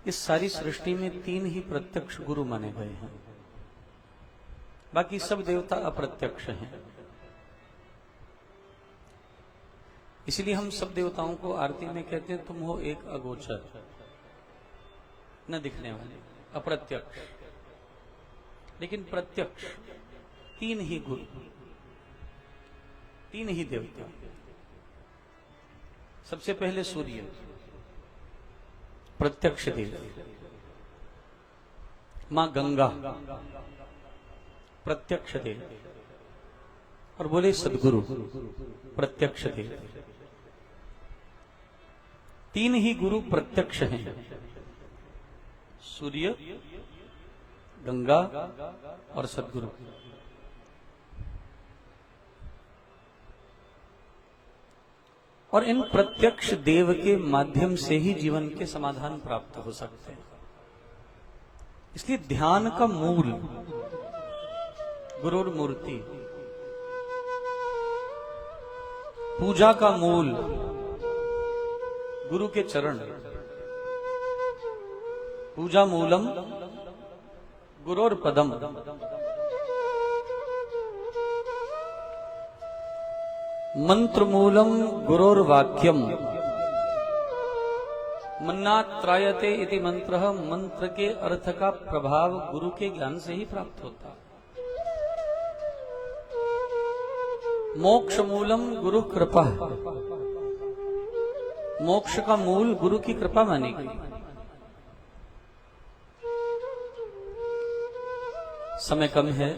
इस सारी सृष्टि में 3 ही प्रत्यक्ष गुरु माने गए हैं, बाकी सब देवता अप्रत्यक्ष हैं। इसलिए हम सब देवताओं को आरती में कहते हैं, तुम हो एक अगोचर, न दिखने वाले, अप्रत्यक्ष। लेकिन प्रत्यक्ष 3 ही गुरु, 3 ही देवता। सबसे पहले सूर्य, प्रत्यक्ष देव। मां गंगा, प्रत्यक्ष देव। और बोले सदगुरु, प्रत्यक्ष देव। 3 ही गुरु प्रत्यक्ष हैं, सूर्य, गंगा और सदगुरु। और इन प्रत्यक्ष देव के माध्यम से ही जीवन के समाधान प्राप्त हो सकते हैं। इसलिए ध्यान का मूल गुरुर मूर्ति, पूजा का मूल गुरु के चरण। पूजा मूलम गुरोर पदम। मंत्र मूलम गुरोर वाक्यम। मन्नात्रायते इति मंत्र, मंत्र के अर्थ का प्रभाव गुरु के ज्ञान से ही प्राप्त होता है। मोक्ष मूलम गुरु कृपा। मोक्ष का मूल गुरु की कृपा मानी गई। समय कम है,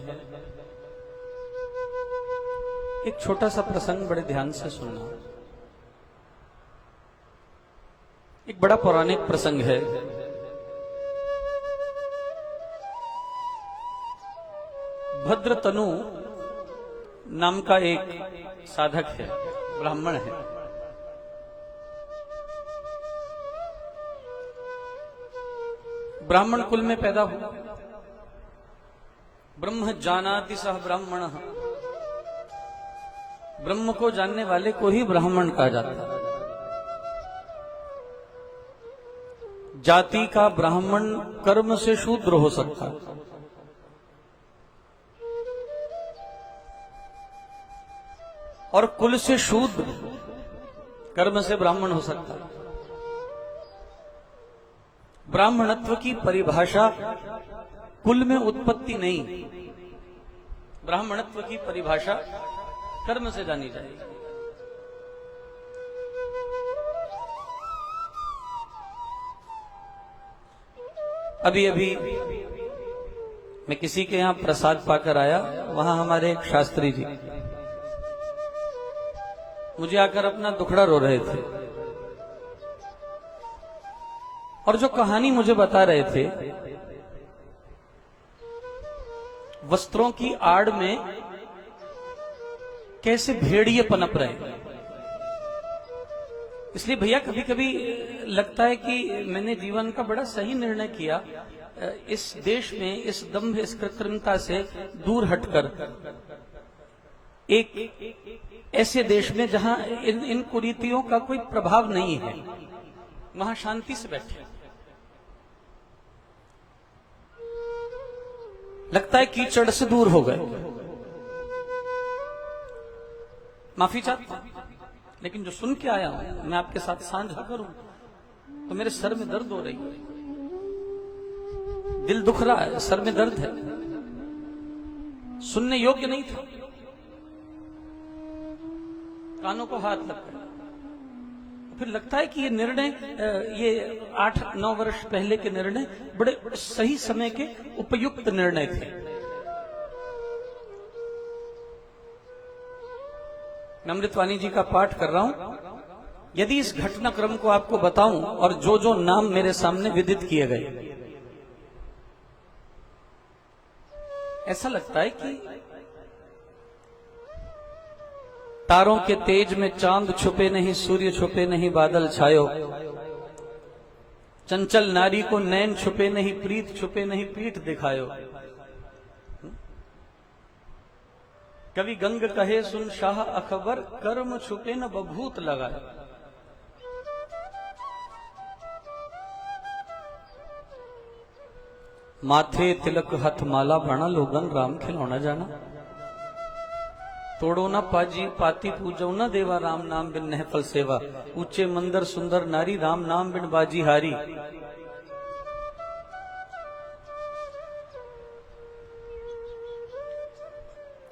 एक छोटा सा प्रसंग बड़े ध्यान से सुनना। एक बड़ा पौराणिक प्रसंग है। भद्रतनु नाम का एक साधक है, ब्राह्मण है। ब्राह्मण कुल में पैदा हुआ। ब्रह्म जानाति सह ब्राह्मण। ब्रह्म को जानने वाले को ही ब्राह्मण कहा जाता है। जाति का ब्राह्मण कर्म से शूद्र हो सकता है, और कुल से शूद्र, कर्म से ब्राह्मण हो सकता है। ब्राह्मणत्व की परिभाषा कुल में उत्पत्ति नहीं, ब्राह्मणत्व की परिभाषा कर्म से जानी जाएगी। अभी अभी मैं किसी के यहां प्रसाद पाकर आया, वहां हमारे एक शास्त्री जी मुझे आकर अपना दुखड़ा रो रहे थे, और जो कहानी मुझे बता रहे थे, वस्त्रों की आड़ में कैसे भेड़िए पनप रहे। इसलिए भैया कभी कभी लगता है कि मैंने जीवन का बड़ा सही निर्णय किया, इस देश में इस दंभ, इस कृत्रिमता से दूर हटकर एक ऐसे देश में जहां इन कुरीतियों का कोई प्रभाव नहीं है, वहां शांति से बैठे। लगता है कीचड़ से दूर हो गए। माफी चाहता हूं, लेकिन जो सुन के आया हूं मैं आपके साथ साझा करूं तो मेरे सर में दर्द हो रही है, दिल दुख रहा है, सर में दर्द है। सुनने योग्य नहीं था, कानों को हाथ लग गया। फिर लगता है कि ये निर्णय, ये 8-9 वर्ष पहले के निर्णय बड़े सही समय के उपयुक्त निर्णय थे। मैं अमृतवाणी जी का पाठ कर रहा हूं। यदि इस घटनाक्रम को आपको बताऊं और जो जो नाम मेरे सामने विदित किए गए, ऐसा लगता है कि तारों के तेज में चांद छुपे नहीं, सूर्य छुपे नहीं, बादल छायो, चंचल नारी को नैन छुपे नहीं प्रीत छुपे नहीं पीठ दिखायो। कवि गंग कहे सुन शाह अकबर कर्म छुपे न बभूत लगाए। माथे तिलक हथ माला बाणा लोगन राम खिलौना जाना। तोड़ो न पाजी पाती पूजो न देवा राम नाम बिन नह फल सेवा। ऊंचे मंदिर सुंदर नारी राम नाम बिन बाजी हारी।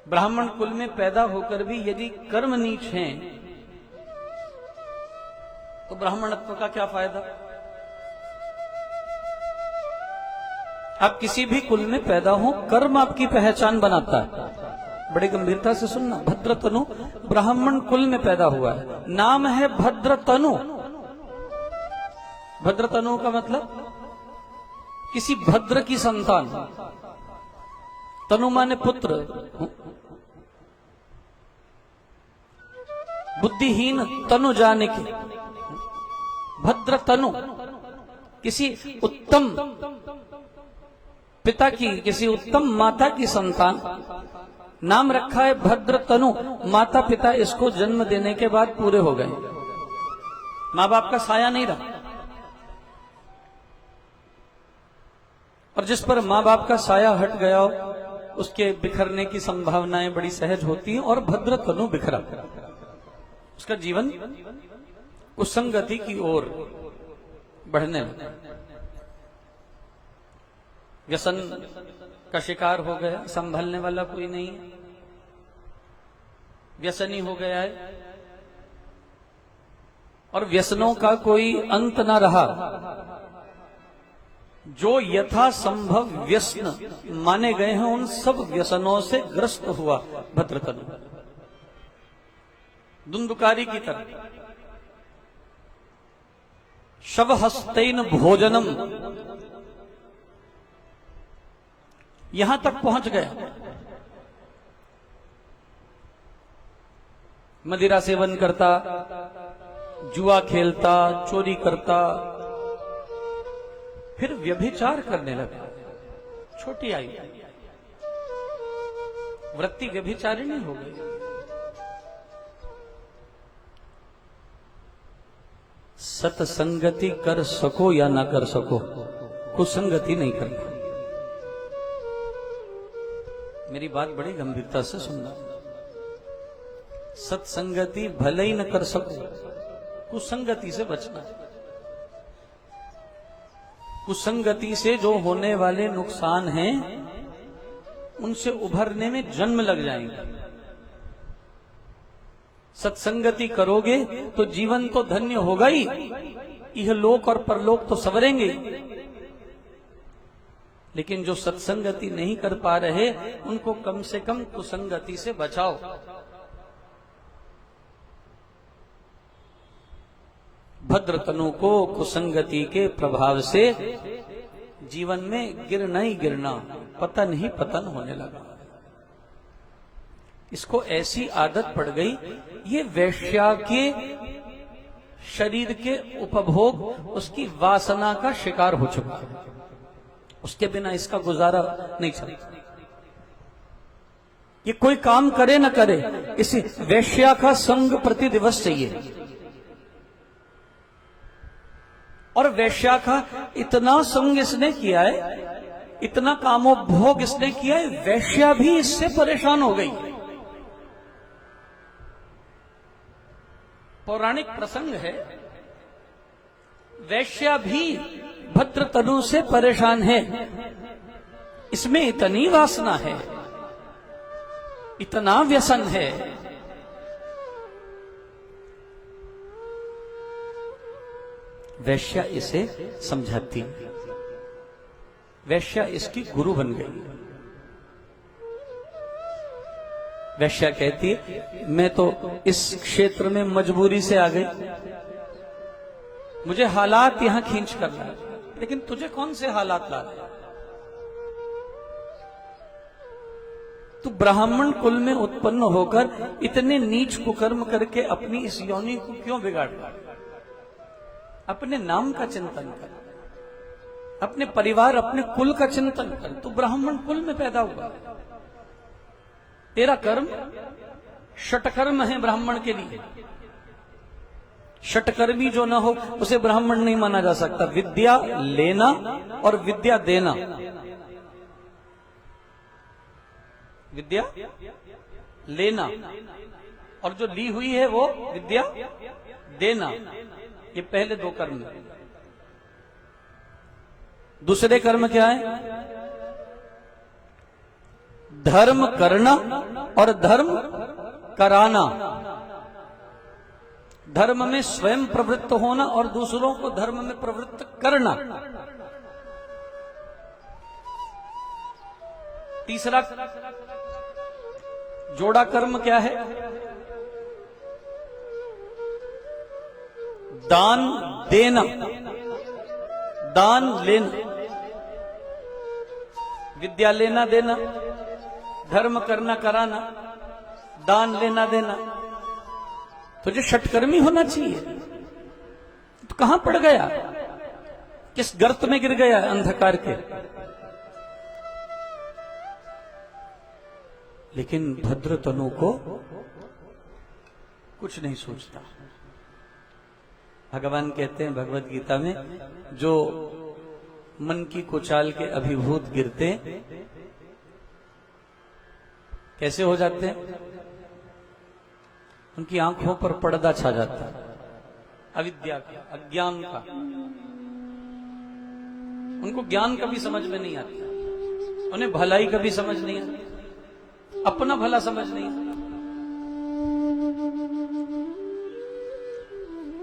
ब्राह्मण कुल में पैदा होकर भी यदि कर्म नीच हैं तो ब्राह्मणत्व का क्या फायदा। आप किसी भी कुल में पैदा हो, कर्म आपकी पहचान बनाता है। बड़ी गंभीरता से सुनना। भद्रतनु ब्राह्मण कुल में पैदा हुआ है, नाम है भद्रतनु। भद्रतनु का मतलब किसी भद्र की संतान। तनु माने पुत्र। बुद्धिहीन तनु जाने की। भद्र तनु किसी उत्तम पिता की, किसी उत्तम माता की संतान। नाम रखा है भद्र तनु। माता पिता इसको जन्म देने के बाद पूरे हो गए, मां बाप का साया नहीं रहा। और जिस पर मां बाप का साया हट गया हो उसके बिखरने की संभावनाएं बड़ी सहज होती हैं। और भद्र तनु बिखरा, उसका जीवन कुसंगति की ओर बढ़ने लगा। व्यसन का शिकार हो गया, संभलने वाला कोई नहीं है, व्यसनी हो गया है। और व्यसनों का कोई अंत ना रहा। जो यथा संभव व्यसन माने गए हैं उन सब व्यसनों से ग्रस्त हुआ भद्रतनु। धुंधुकारी की तरह शवहस्तेन भोजनम यहां तक पहुंच गया। मदिरा सेवन करता, जुआ खेलता, चोरी करता, फिर व्यभिचार करने लगा। छोटी आई वृत्ति व्यभिचारिणी हो गई। सत्संगति कर सको या ना कर सको, कुसंगति नहीं करना। मेरी बात बड़ी गंभीरता से सुनना। सत्संगति भले ही न कर सको, कुसंगति से बचना। कुसंगति से जो होने वाले नुकसान हैं उनसे उभरने में जन्म लग जाएंगे। सत्संगति करोगे तो जीवन तो धन्य होगा ही, यह लोक और परलोक तो संवरेंगे। लेकिन जो सत्संगति नहीं कर पा रहे उनको कम से कम कुसंगति से बचाओ। भद्रतनु को कुसंगति के प्रभाव से जीवन में गिरना ही गिरना, पतन ही पतन होने लगा। इसको ऐसी आदत पड़ गई, ये वैश्या के शरीर के उपभोग, उसकी वासना का शिकार हो चुका है। उसके बिना इसका गुजारा नहीं चलता। ये कोई काम करे न करे, इसी वैश्या का संग प्रति दिवस चाहिए। और वैश्या का इतना संग इसने किया है, इतना कामोपभोग इसने किया है, वैश्या भी इससे परेशान हो गई। पौराणिक प्रसंग है, वैश्या भी भद्रतनु से परेशान है। इसमें इतनी वासना है, इतना व्यसन है, वैश्या इसे समझाती। वैश्या इसकी गुरु बन गई। वैश्या कहती है मैं तो इस क्षेत्र में मजबूरी से आ गई, मुझे हालात यहां खींच कर लाए, लेकिन तुझे कौन से हालात ला रहे? तू ब्राह्मण कुल में उत्पन्न होकर इतने नीच कुकर्म करके अपनी इस योनि को क्यों बिगाड़? अपने नाम का चिंतन कर। अपने परिवार अपने कुल का चिंतन कर। तू ब्राह्मण कुल में पैदा हुआ, तेरा कर्म षटकर्म है ब्राह्मण के लिए। षटकर्मी जो ना हो उसे ब्राह्मण नहीं माना जा सकता। विद्या लेना और विद्या देना, विद्या लेना और जो ली हुई है वो विद्या देना, ये पहले दो कर्म है। दूसरे कर्म क्या है? धर्म करना और धर्म कराना। धर्म में स्वयं प्रवृत्त होना और दूसरों को धर्म में प्रवृत्त करना। तीसरा जोड़ा कर्म क्या है? दान देना, दान लेना। विद्या लेना देना, धर्म करना कराना, दान लेना देना। तुझे षटकर्मी होना चाहिए। तो कहां पड़ गया? किस गर्त में गिर गया अंधकार के? लेकिन भद्र तनु को कुछ नहीं सोचता। भगवान कहते हैं भगवत गीता में, जो मन की कुचाल के अभिभूत गिरते कैसे हो जाते हैं? उनकी आंखों पर पर्दा छा जाता है, अविद्या का, अज्ञान का। उनको ज्ञान कभी समझ में नहीं आता, उन्हें भलाई कभी समझ नहीं आती, अपना भला समझ नहीं आता।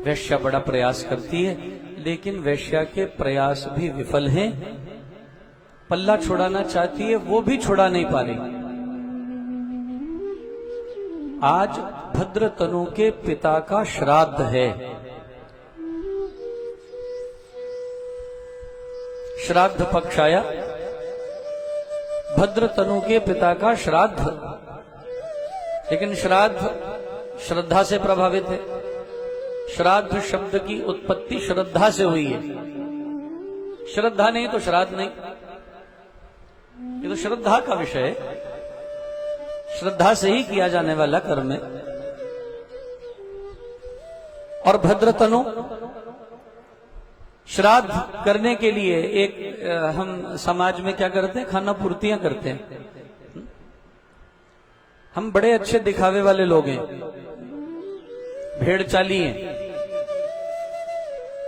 वैश्या बड़ा प्रयास करती है, लेकिन वैश्या के प्रयास भी विफल हैं। पल्ला छुड़ाना चाहती है, वो भी छुड़ा नहीं पा रही। आज भद्र तनु के पिता का श्राद्ध है। श्राद्ध पक्ष आया, भद्र तनु के पिता का श्राद्ध। लेकिन श्राद्ध श्रद्धा से प्रभावित है। श्राद्ध शब्द की उत्पत्ति श्रद्धा से हुई है। श्रद्धा नहीं तो श्राद्ध नहीं, ये तो श्रद्धा का विषय है। श्रद्धा से ही किया जाने वाला कर्म है। और भद्र तनु श्राद्ध करने के लिए एक हम समाज में क्या करते हैं? खाना पूर्तियां करते हैं। हम बड़े अच्छे दिखावे वाले लोग हैं, भेड़ चाली हैं।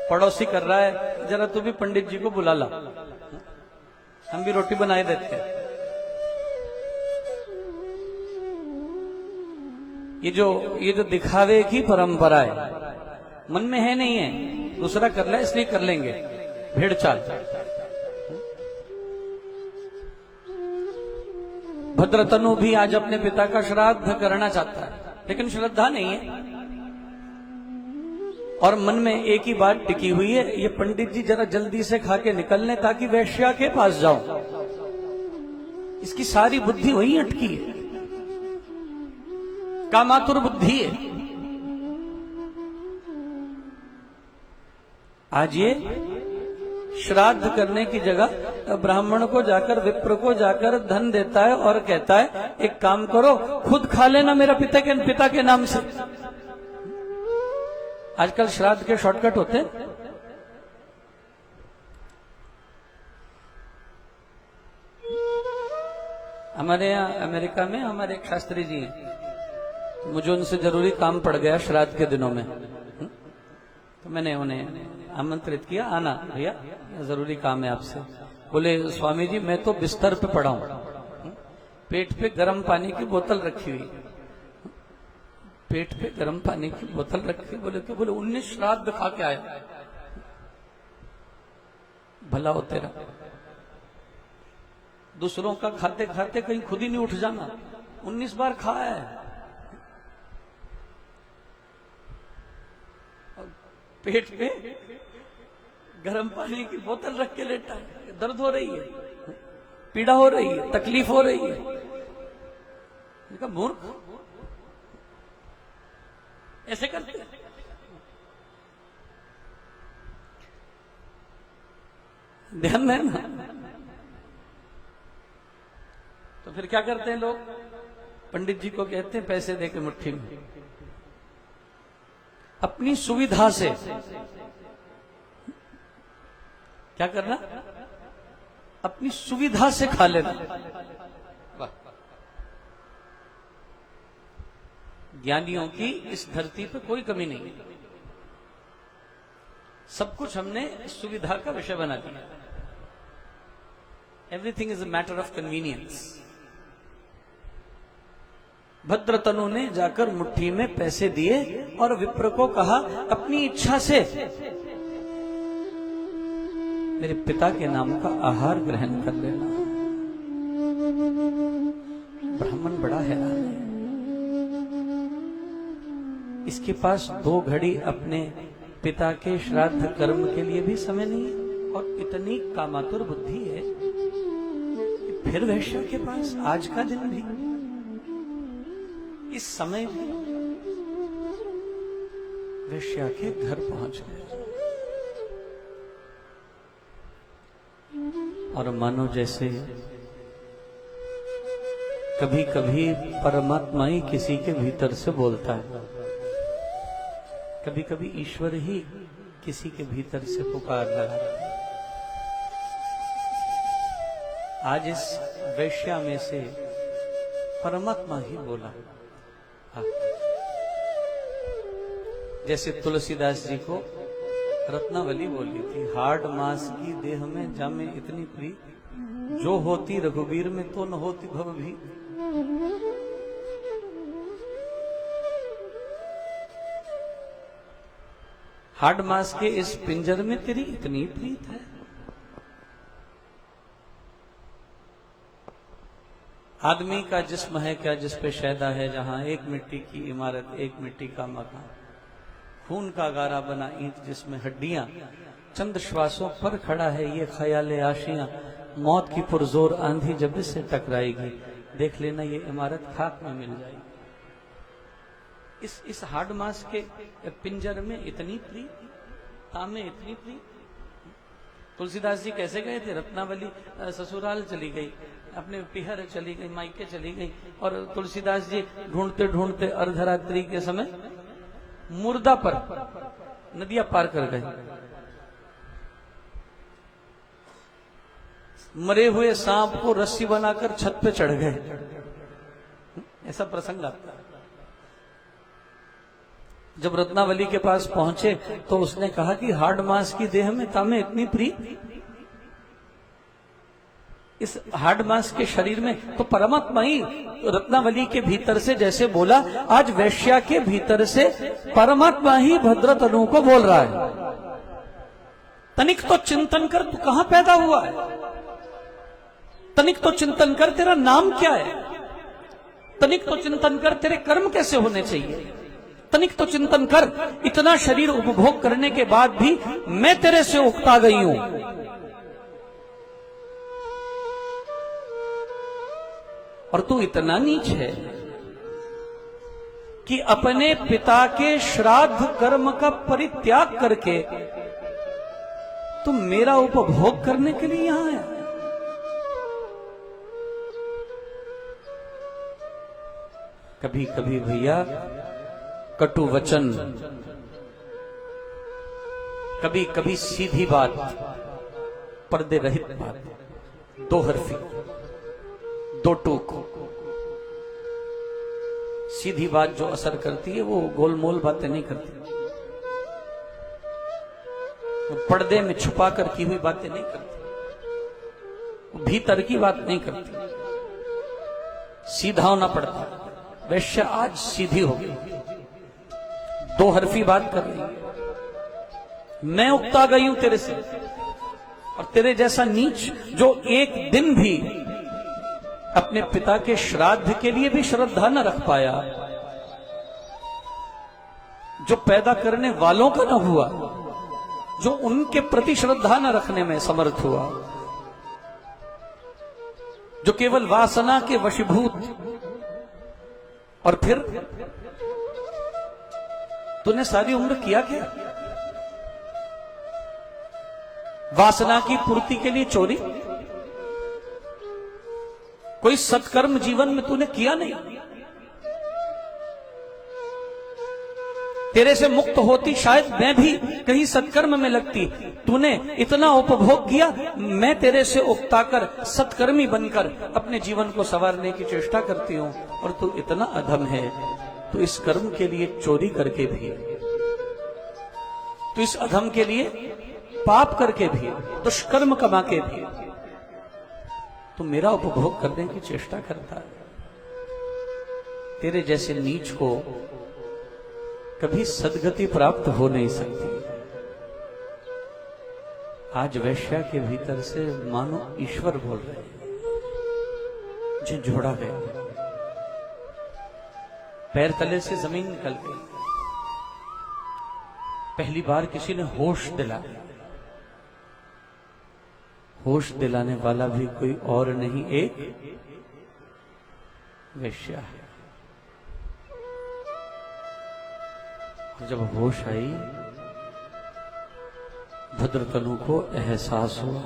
पड़ोसी कर रहा है, जरा तू भी पंडित जी को बुला ला, हम भी रोटी बनाए देते हैं। ये जो दिखावे की परंपरा है, मन में है नहीं है, दूसरा कर ले इसलिए कर लेंगे, भेड़ चाल। भद्रतनु भी आज अपने पिता का श्राद्ध करना चाहता है, लेकिन श्रद्धा नहीं है। और मन में एक ही बात टिकी हुई है, ये पंडित जी जरा जल्दी से खा के निकल लें ताकि वैश्या के पास जाऊं। इसकी सारी बुद्धि वहीं अटकी है, कामातुर बुद्धि है। आज ये श्राद्ध करने की जगह ब्राह्मण को जाकर, विप्र को जाकर धन देता है और कहता है एक काम करो, खुद खा लेना मेरा पिता के नाम से। आजकल श्राद्ध के शॉर्टकट होते हैं। हमारे यहाँ अमेरिका में हमारे एक शास्त्री जी हैं, मुझे उनसे जरूरी काम पड़ गया श्राद्ध के दिनों में, तो मैंने उन्हें आमंत्रित किया, आना भैया जरूरी काम है आपसे। बोले स्वामी जी मैं तो बिस्तर पे पड़ा हूं, पेट पे गर्म पानी की बोतल रखी हुई, पेट पे गर्म पानी की बोतल रखी। बोले तो बोले 19 श्राद्ध खा के आया। भला हो तेरा, दूसरों का खाते खाते कहीं खुद ही नहीं उठ जाना। 19 बार खाया है, पेट पे गर्म पानी की बोतल रख के लेटा है। दर्द हो रही है, पीड़ा हो रही है, तकलीफ हो रही है। इनका मूर्ख ऐसे करते हैं। ध्यान है ना। तो फिर क्या करते हैं लोग, पंडित जी को कहते हैं पैसे देके मुट्ठी में, अपनी सुविधा से क्या करना, अपनी सुविधा से खा लेना। ज्ञानियों की इस धरती पे कोई कमी नहीं है, सब कुछ हमने सुविधा का विषय बना दिया। Everything is a matter of convenience. Bhadratanu ने जाकर मुट्ठी में पैसे दिए और विप्र को कहा अपनी इच्छा से मेरे पिता के नाम का आहार ग्रहण कर लेना। ब्राह्मण बड़ा हैरान है, इसके पास 2 घड़ी अपने पिता के श्राद्ध कर्म के लिए भी समय नहीं है और इतनी कामातुर बुद्धि है कि फिर वैश्य के पास आज का दिन भी, इस समय भी वैश्या के घर पहुंच गए और मानो जैसे कभी कभी परमात्मा ही किसी के भीतर से बोलता है, कभी कभी ईश्वर ही किसी के भीतर से पुकार लगा। आज इस वैश्या में से परमात्मा ही बोला। जैसे तुलसीदास जी को रत्नावली बोली थी, हार्ड मास की देह में जामे इतनी प्रीत, जो होती रघुवीर में तो न होती भव भी। हार्ड मास के इस पिंजर में तेरी इतनी प्रीत है। आदमी का जिस्म है क्या जिस पे शैदा है, जहां एक मिट्टी की इमारत एक मिट्टी का मकान, खून का गारा बना ईंट जिसमें हड्डियां, चंद श्वासों पर खड़ा है ये ख्याले आशियां, मौत की पुरजोर आंधी जब इससे टकराएगी, देख लेना ये इमारत खाक में मिल जाएगी। इस हार्ड मास के पिंजर में इतनी प्रीत, तामे इतनी प्रीत। तुलसीदास जी कैसे गए थे, रत्नावली ससुराल चली गई, अपने पिहर चली गई, मायके चली गई, और तुलसीदास जी ढूंढते ढूंढते अर्धरात्रि के समय मुर्दा पर नदियां पार कर गए। मरे हुए सांप को रस्सी बनाकर छत पे चढ़ गए, ऐसा प्रसंग आता है। जब रत्नावली के पास पहुंचे तो उसने कहा कि हार्ड मास की देह में तामे इतनी प्रीत, इस हार्ड मास के शरीर में तो परमात्मा ही रत्नावली के भीतर से जैसे बोला, आज वैश्या के भीतर से परमात्मा ही भद्रतनु को बोल रहा है। तनिक तो चिंतन कर, तू कहां पैदा हुआ है, तनिक तो चिंतन कर तेरा नाम क्या है, तनिक तो चिंतन कर तेरे कर्म कैसे होने चाहिए, तनिक तो चिंतन कर इतना शरीर उपभोग करने के बाद भी मैं तेरे से उकता गई हूं। और तू इतना नीच है कि अपने पिता के श्राद्ध कर्म का परित्याग करके तुम मेरा उपभोग करने के लिए यहां है। कभी कभी भैया कटु वचन, कभी कभी सीधी बात, पर्दे रहित बात, दो हरफी, दो टूक, सीधी बात जो असर करती है वो गोलमोल बातें नहीं करती, वो पर्दे में छुपाकर की हुई बातें नहीं करती, वो भीतर की बात नहीं करती, सीधा होना पड़ता। वैश्य आज सीधी हो गई, दो हरफी बात कर रही है, मैं उकता गई हूं तेरे से, और तेरे जैसा नीच जो एक दिन भी अपने पिता के श्राद्ध के लिए भी श्रद्धा न रख पाया, जो पैदा करने वालों का न हुआ, जो उनके प्रति श्रद्धा न रखने में समर्थ हुआ, जो केवल वासना के वशीभूत, और फिर तूने सारी उम्र किया क्या? वासना की पूर्ति के लिए चोरी? कोई सत्कर्म जीवन में तूने किया नहीं? तेरे से मुक्त होती शायद मैं भी कहीं सत्कर्म में लगती। तूने इतना उपभोग किया, मैं तेरे से उकताकर सत्कर्मी बनकर अपने जीवन को संवारने की चेष्टा करती हूं, और तू इतना अधम है। तो इस कर्म के लिए चोरी करके भी, तो इस अधम के लिए पाप करके भी, दुष्कर्म कमा के भी तो मेरा उपभोग करने की चेष्टा करता है। तेरे जैसे नीच को कभी सदगति प्राप्त हो नहीं सकती। आज वैश्या के भीतर से मानो ईश्वर बोल रहे हैं, जो जोड़ा गया, पैर तले से जमीन निकल गई। पहली बार किसी ने होश दिलाया। होश दिलाने वाला भी कोई और नहीं, एक वैश्या है। और जब होश आई, भद्रतनु को एहसास हुआ,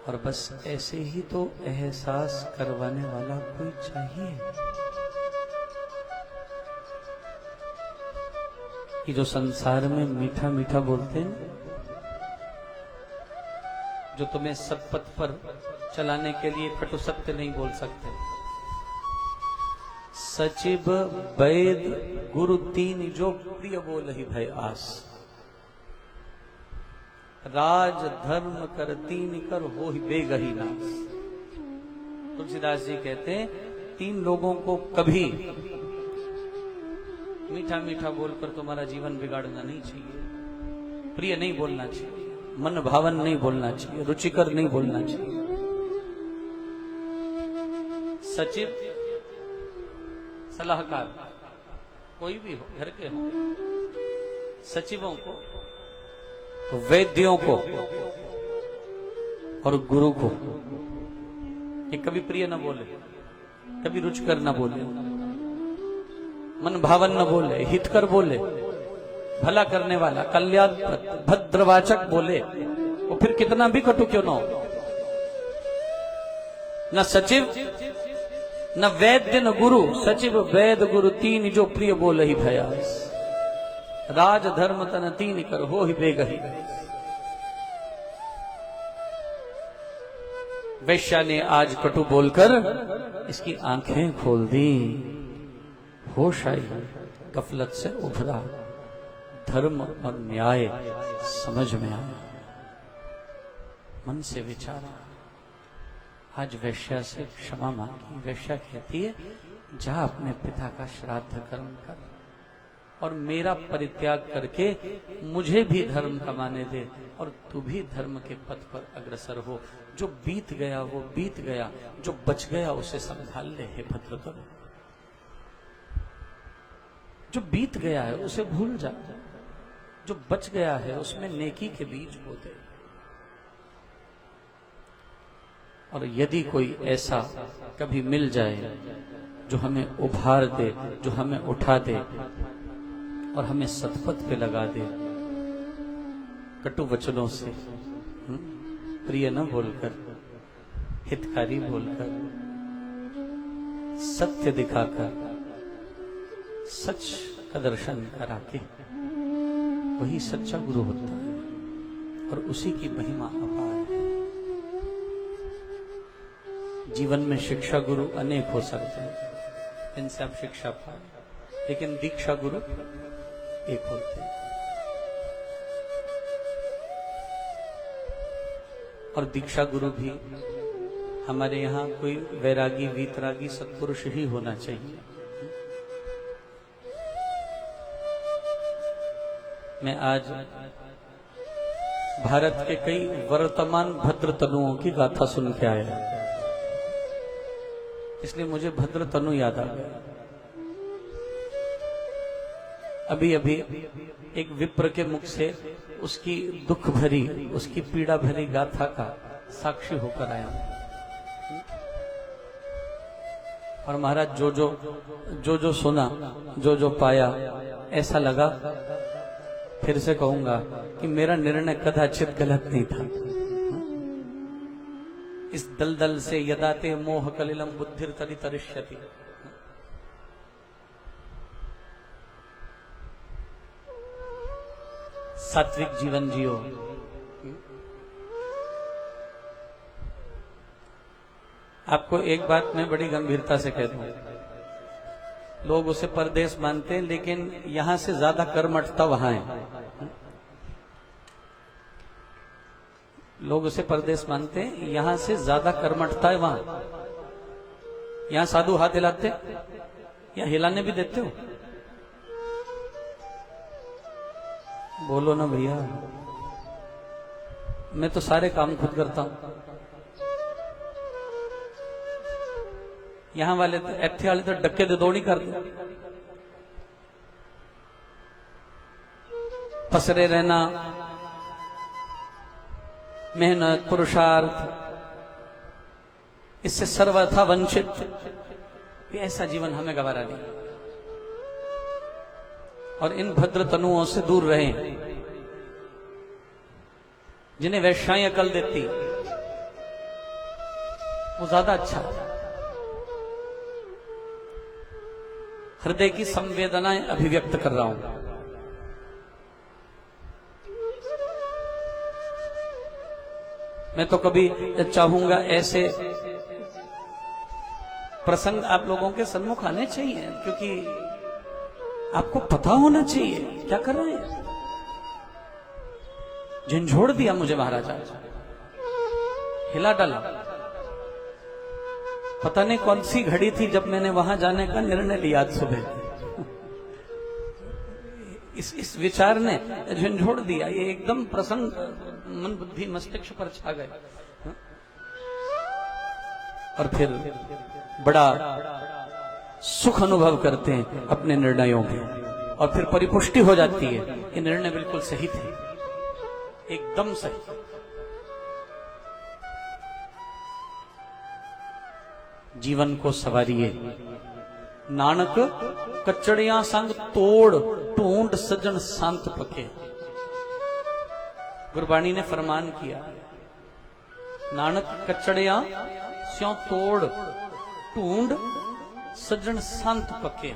और बस ऐसे ही तो एहसास करवाने वाला कोई चाहिए। कि जो संसार में मीठा मीठा बोलते हैं, जो तुम्हें सत्पथ पर चलाने के लिए कटु सत्य नहीं बोल सकते। सचिव वैद गुरु तीन जो प्रिय बोल ही भय आस। राज धर्म कर तीन कर हो ही बेगही नास। तुलसीदास जी कहते हैं, तीन लोगों को कभी मीठा मीठा बोलकर तुम्हारा जीवन बिगाड़ना नहीं चाहिए। प्रिय नहीं बोलना चाहिए, मन भावन नहीं बोलना चाहिए, रुचिकर नहीं बोलना चाहिए। सचिव, सलाहकार, कोई भी हो, घर के हो, सचिवों को, वैद्यों को और गुरु को ये कभी प्रिय न बोले, कभी रुचिकर न बोले, मन भावन न बोले, हितकर बोले, भला करने वाला, कल्याण भद्रवाचक बोले, वो फिर कितना भी कटु क्यों ना हो। न सचिव न वैद्य न गुरु, सचिव वैद गुरु तीन जो प्रिय बोल ही भयास। राज धर्म तन तीन कर हो ही बेगही। वैश्या ने आज कटु बोलकर इसकी आंखें खोल दी। होश आई, गफलत से उभरा, धर्म और न्याय समझ में आया, मन से विचारा। आज वैश्या से क्षमा मांगी। वैश्या कहती है, जा अपने पिता का श्राद्ध कर्म कर और मेरा परित्याग करके मुझे भी धर्म कमाने दे, और तू भी धर्म के पथ पर अग्रसर हो। जो बीत गया वो बीत गया, जो बच गया उसे संभाल ले। हे भद्रतनु, जो बीत गया है उसे भूल जा, जो बच गया है उसमें नेकी के बीज बोते। और यदि कोई ऐसा कभी मिल जाए जो हमें उभार दे, जो हमें उठा दे और हमें सतपथ पे लगा दे, कटु वचनों से प्रिय न बोलकर, हितकारी बोलकर, सत्य दिखाकर, सच का दर्शन करा के, वही सच्चा गुरु होता है। और उसी की महिमा अपार है। जीवन में शिक्षा गुरु अनेक हो सकते हैं, इनसे आप शिक्षा पाए, लेकिन दीक्षा गुरु एक होते हैं। और दीक्षा गुरु भी हमारे यहाँ कोई वैरागी वीतरागी सत्पुरुष ही होना चाहिए। मैं आज भारत के कई वर्तमान भद्रतनुओं की गाथा सुन के आया, इसलिए मुझे भद्रतनु याद आ गया। अभी अभी एक विप्र के मुख से उसकी दुख भरी, उसकी पीड़ा भरी गाथा का साक्षी होकर आया। और महाराज जो सुना, जो पाया, ऐसा लगा फिर से कहूंगा कि मेरा निर्णय कदाचित गलत नहीं था। इस दलदल से यदाते मोह कलिलम बुद्धिर तरि तरिष्यति। सात्विक जीवन जियो। आपको एक बात मैं बड़ी गंभीरता से कहता हूं, लोग उसे परदेश मानते हैं, लेकिन यहां से ज्यादा कर्मठता वहां है। लोग उसे परदेश मानते हैं, यहां से ज्यादा कर्मठता है वहां। यहां साधु हाथ हिलाते, या हिलाने भी देते हो? बोलो ना भैया। मैं तो सारे काम खुद करता हूं। यहां वाले तो इत्थे वाले तो डक्के दे दो नहीं करते। पसरे रहना, मेहनत, पुरुषार्थ, इससे सर्वथा वंचित, ऐसा जीवन हमें गवारा नहीं। और इन भद्र तनुओं से दूर रहें जिन्हें वैश्याएं अकल देती, वो ज्यादा अच्छा। हृदय की संवेदनाएं अभिव्यक्त कर रहा हूं। मैं तो कभी चाहूंगा ऐसे प्रसंग आप लोगों के सन्मुख आने चाहिए, क्योंकि आपको पता होना चाहिए क्या कर रहे हैं। झंझोड़ दिया मुझे महाराजा, हिला डाला। पता नहीं कौन सी घड़ी थी जब मैंने वहां जाने का निर्णय लिया आज सुबह। इस विचार ने झंझोड़ दिया। ये एकदम प्रसंग मन बुद्धि मस्तिष्क पर छा गए, और फिर बड़ा सुख अनुभव करते हैं अपने निर्णयों के, और फिर परिपुष्टि हो जाती है ये निर्णय बिल्कुल सही थे, एकदम सही। जीवन को सवारिए। नानक कचड़ियां संग तोड़ ढूंढ सजन शांत पके। गुरबाणी ने फरमान किया, नानक कचड़ियां स्यों तोड़ ढूंढ सजन शांत पके।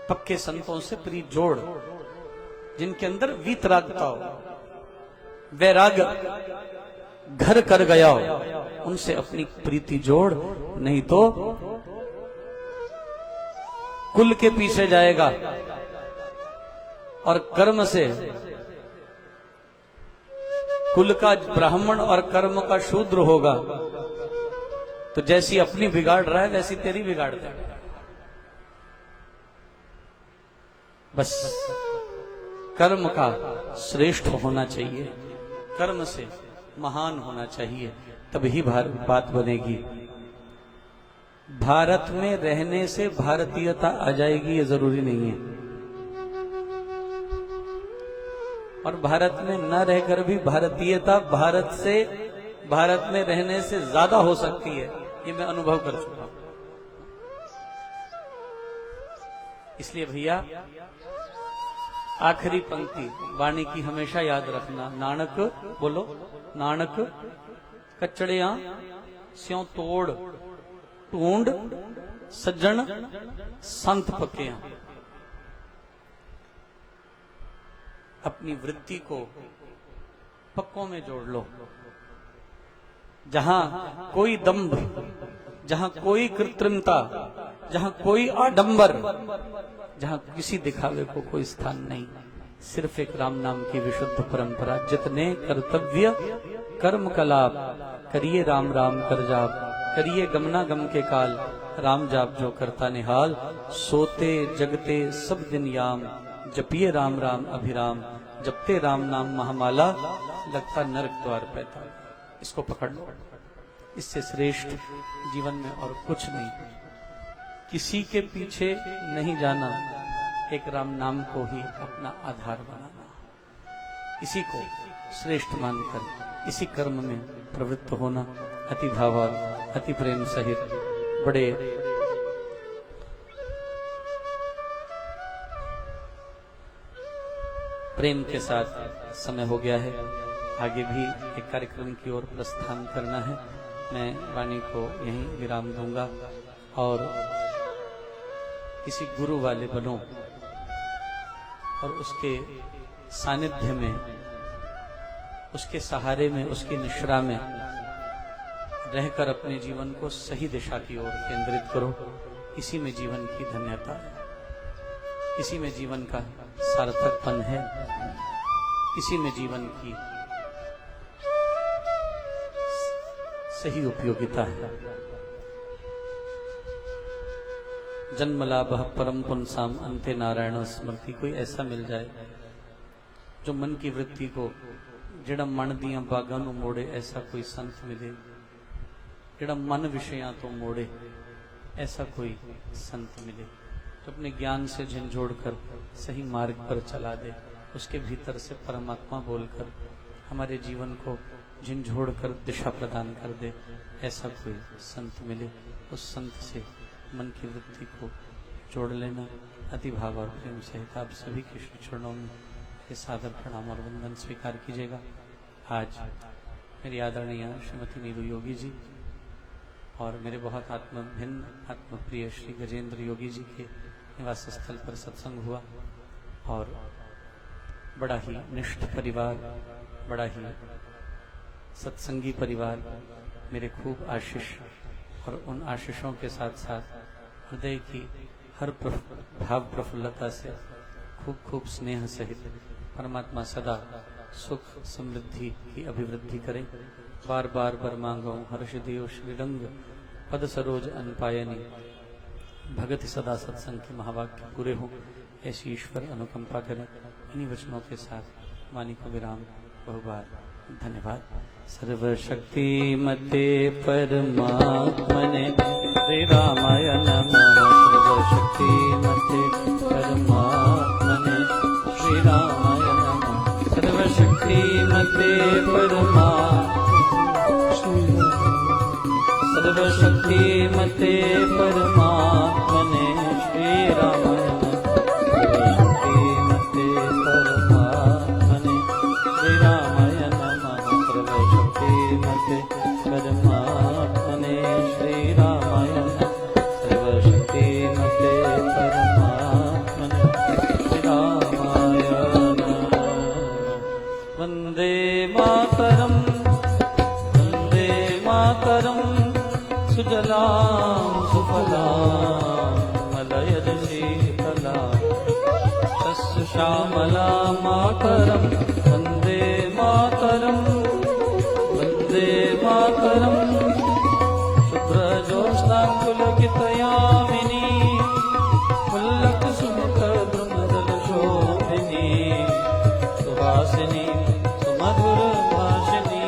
पक्के संतों से प्रीत जोड़, जिनके अंदर वीतरागता हो, वैराग घर कर गया हो, उनसे अपनी प्रीति जोड़। नहीं तो कुल के पीछे जाएगा और कर्म से, कुल का ब्राह्मण और कर्म का शूद्र होगा, तो जैसी अपनी बिगाड़ रहा है वैसी तेरी बिगाड़ देगा। बस कर्म का श्रेष्ठ होना चाहिए, कर्म से महान होना चाहिए, तभी बात बनेगी। भारत में रहने से भारतीयता आ जाएगी ये जरूरी नहीं है, और भारत में न रहकर भी भारतीयता भारत में रहने से ज्यादा हो सकती है, ये मैं अनुभव कर चुका हूं। इसलिए भैया आखिरी पंक्ति वाणी की हमेशा याद रखना। नानक बोलो, नानक कचड़ियां स्यों तोड़ ढूंढ सज्जन संत पके। अपनी वृत्ति को पक्कों में जोड़ लो। जहां कोई दंभ, जहां कोई कृत्रिमता, जहां कोई आडंबर, जहां किसी दिखावे को कोई स्थान नहीं, सिर्फ एक राम नाम की विशुद्ध परंपरा। जितने कर्तव्य कर्म कलाप, करिए राम राम कर जाप, करिए गमना गम के काल, राम जाप जो करता निहाल। सोते जगते सब दिन याम, जपिए राम राम अभिराम, जपते राम नाम महामाला, लगता नरक द्वार पैताल। इसको पकड़ लो, इससे श्रेष्ठ जीवन में और कुछ नहीं। किसी के पीछे नहीं जाना, एक राम नाम को ही अपना आधार बनाना, इसी को श्रेष्ठ मानकर इसी कर्म में प्रवृत्त होना। अति भावाल, अति प्रेम सहित बड़े प्रेम के साथ समय हो गया है, आगे भी एक कार्यक्रम की ओर प्रस्थान करना है। मैं वाणी को यहीं विराम दूंगा और किसी गुरु वाले बनों और उसके सानिध्य में, उसके सहारे में, उसकी निश्रा में रहकर अपने जीवन को सही दिशा की ओर केंद्रित करो। इसी में जीवन की धन्यता है, इसी में जीवन का सार्थकपन है, इसी में जीवन की सही उपयोगिता है। जन्म लाभ परम पुंसाम अंते नारायण स्मृति। कोई ऐसा मिल जाए जो मन की वृत्ति को जिड़ा मन दिया बागां नूं मोड़े, ऐसा कोई संत मिले। जिड़ा मन विषयां तो मोड़े, ऐसा कोई संत मिले तो अपने ज्ञान से झंझोड़ कर सही मार्ग पर चला दे, उसके भीतर से परमात्मा बोलकर हमारे जीवन को झंझोड़ कर दिशा प्रदान कर दे। ऐसा कोई संत मिले, उस संत से मन की वृत्ति को जोड़ लेना। अति भाव और प्रेम सहित आप सभी के श्री चरणों में ये सादर प्रणाम और वंदन स्वीकार कीजिएगा। आज मेरी आदरणीय श्रीमती नीरू योगी जी और मेरे बहुत आत्मभिन्न आत्मप्रिय श्री गजेंद्र योगी जी के निवास स्थल पर सत्संग हुआ और बड़ा ही निष्ठ परिवार, बड़ा ही सत्संगी परिवार मेरे खूब आशीष और उन आशीषों के साथ साथ हृदय की हर भाव प्रफुल्लता से खूब खूब स्नेह सहित परमात्मा सदा सुख समृद्धि की अभिवृद्धि करे। बार बार बर मांगो हर्ष देव श्रीरंग पद सरोज अनपायनी, भगत सदा सत्संग के महावाक्य पूरे हो, ऐसी ईश्वर अनुकंपा करें। इन्हीं वचनों के साथ वाणी को विराम। बहुबार धन्यवाद। सर्वशक्ति मते परमात्मने श्री रामाय नमः। सर्वशक्ति मते परमात्मने श्री रामाय नमः। सर्वशक्ति मते सर्वशक्ति मते परमात्मने श्री रामाय नमः। सर्वशक्ति मते परमात्मने श्री रामाय नमः। सर्वशक्ति मते परमात्मने श्री रामाय नमः। सर्वशक्ति मते परमात्मने श्री रामाय नमः। वंदे मातरम, वंदे मातरम। सुजलां सुफलां मलयज शीतलां तस्य श्यामलां मातरं वन्दे मातरं, वन्दे मातरं। शुभ्रजोत्स्नां पुलकितयामिनी पुल्लकुसुमितद्रुमदलशोभिनी सुहासिनी सुमधुरभाषिणी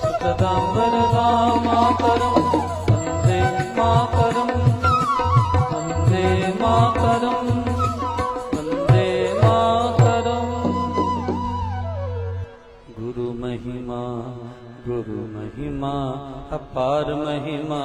सुखदां वरदां मातरं वन्दे मातरं, वन्दे मातरं, वन्दे मातरं। गुरु महिमा, गुरु महिमा, अपार महिमा।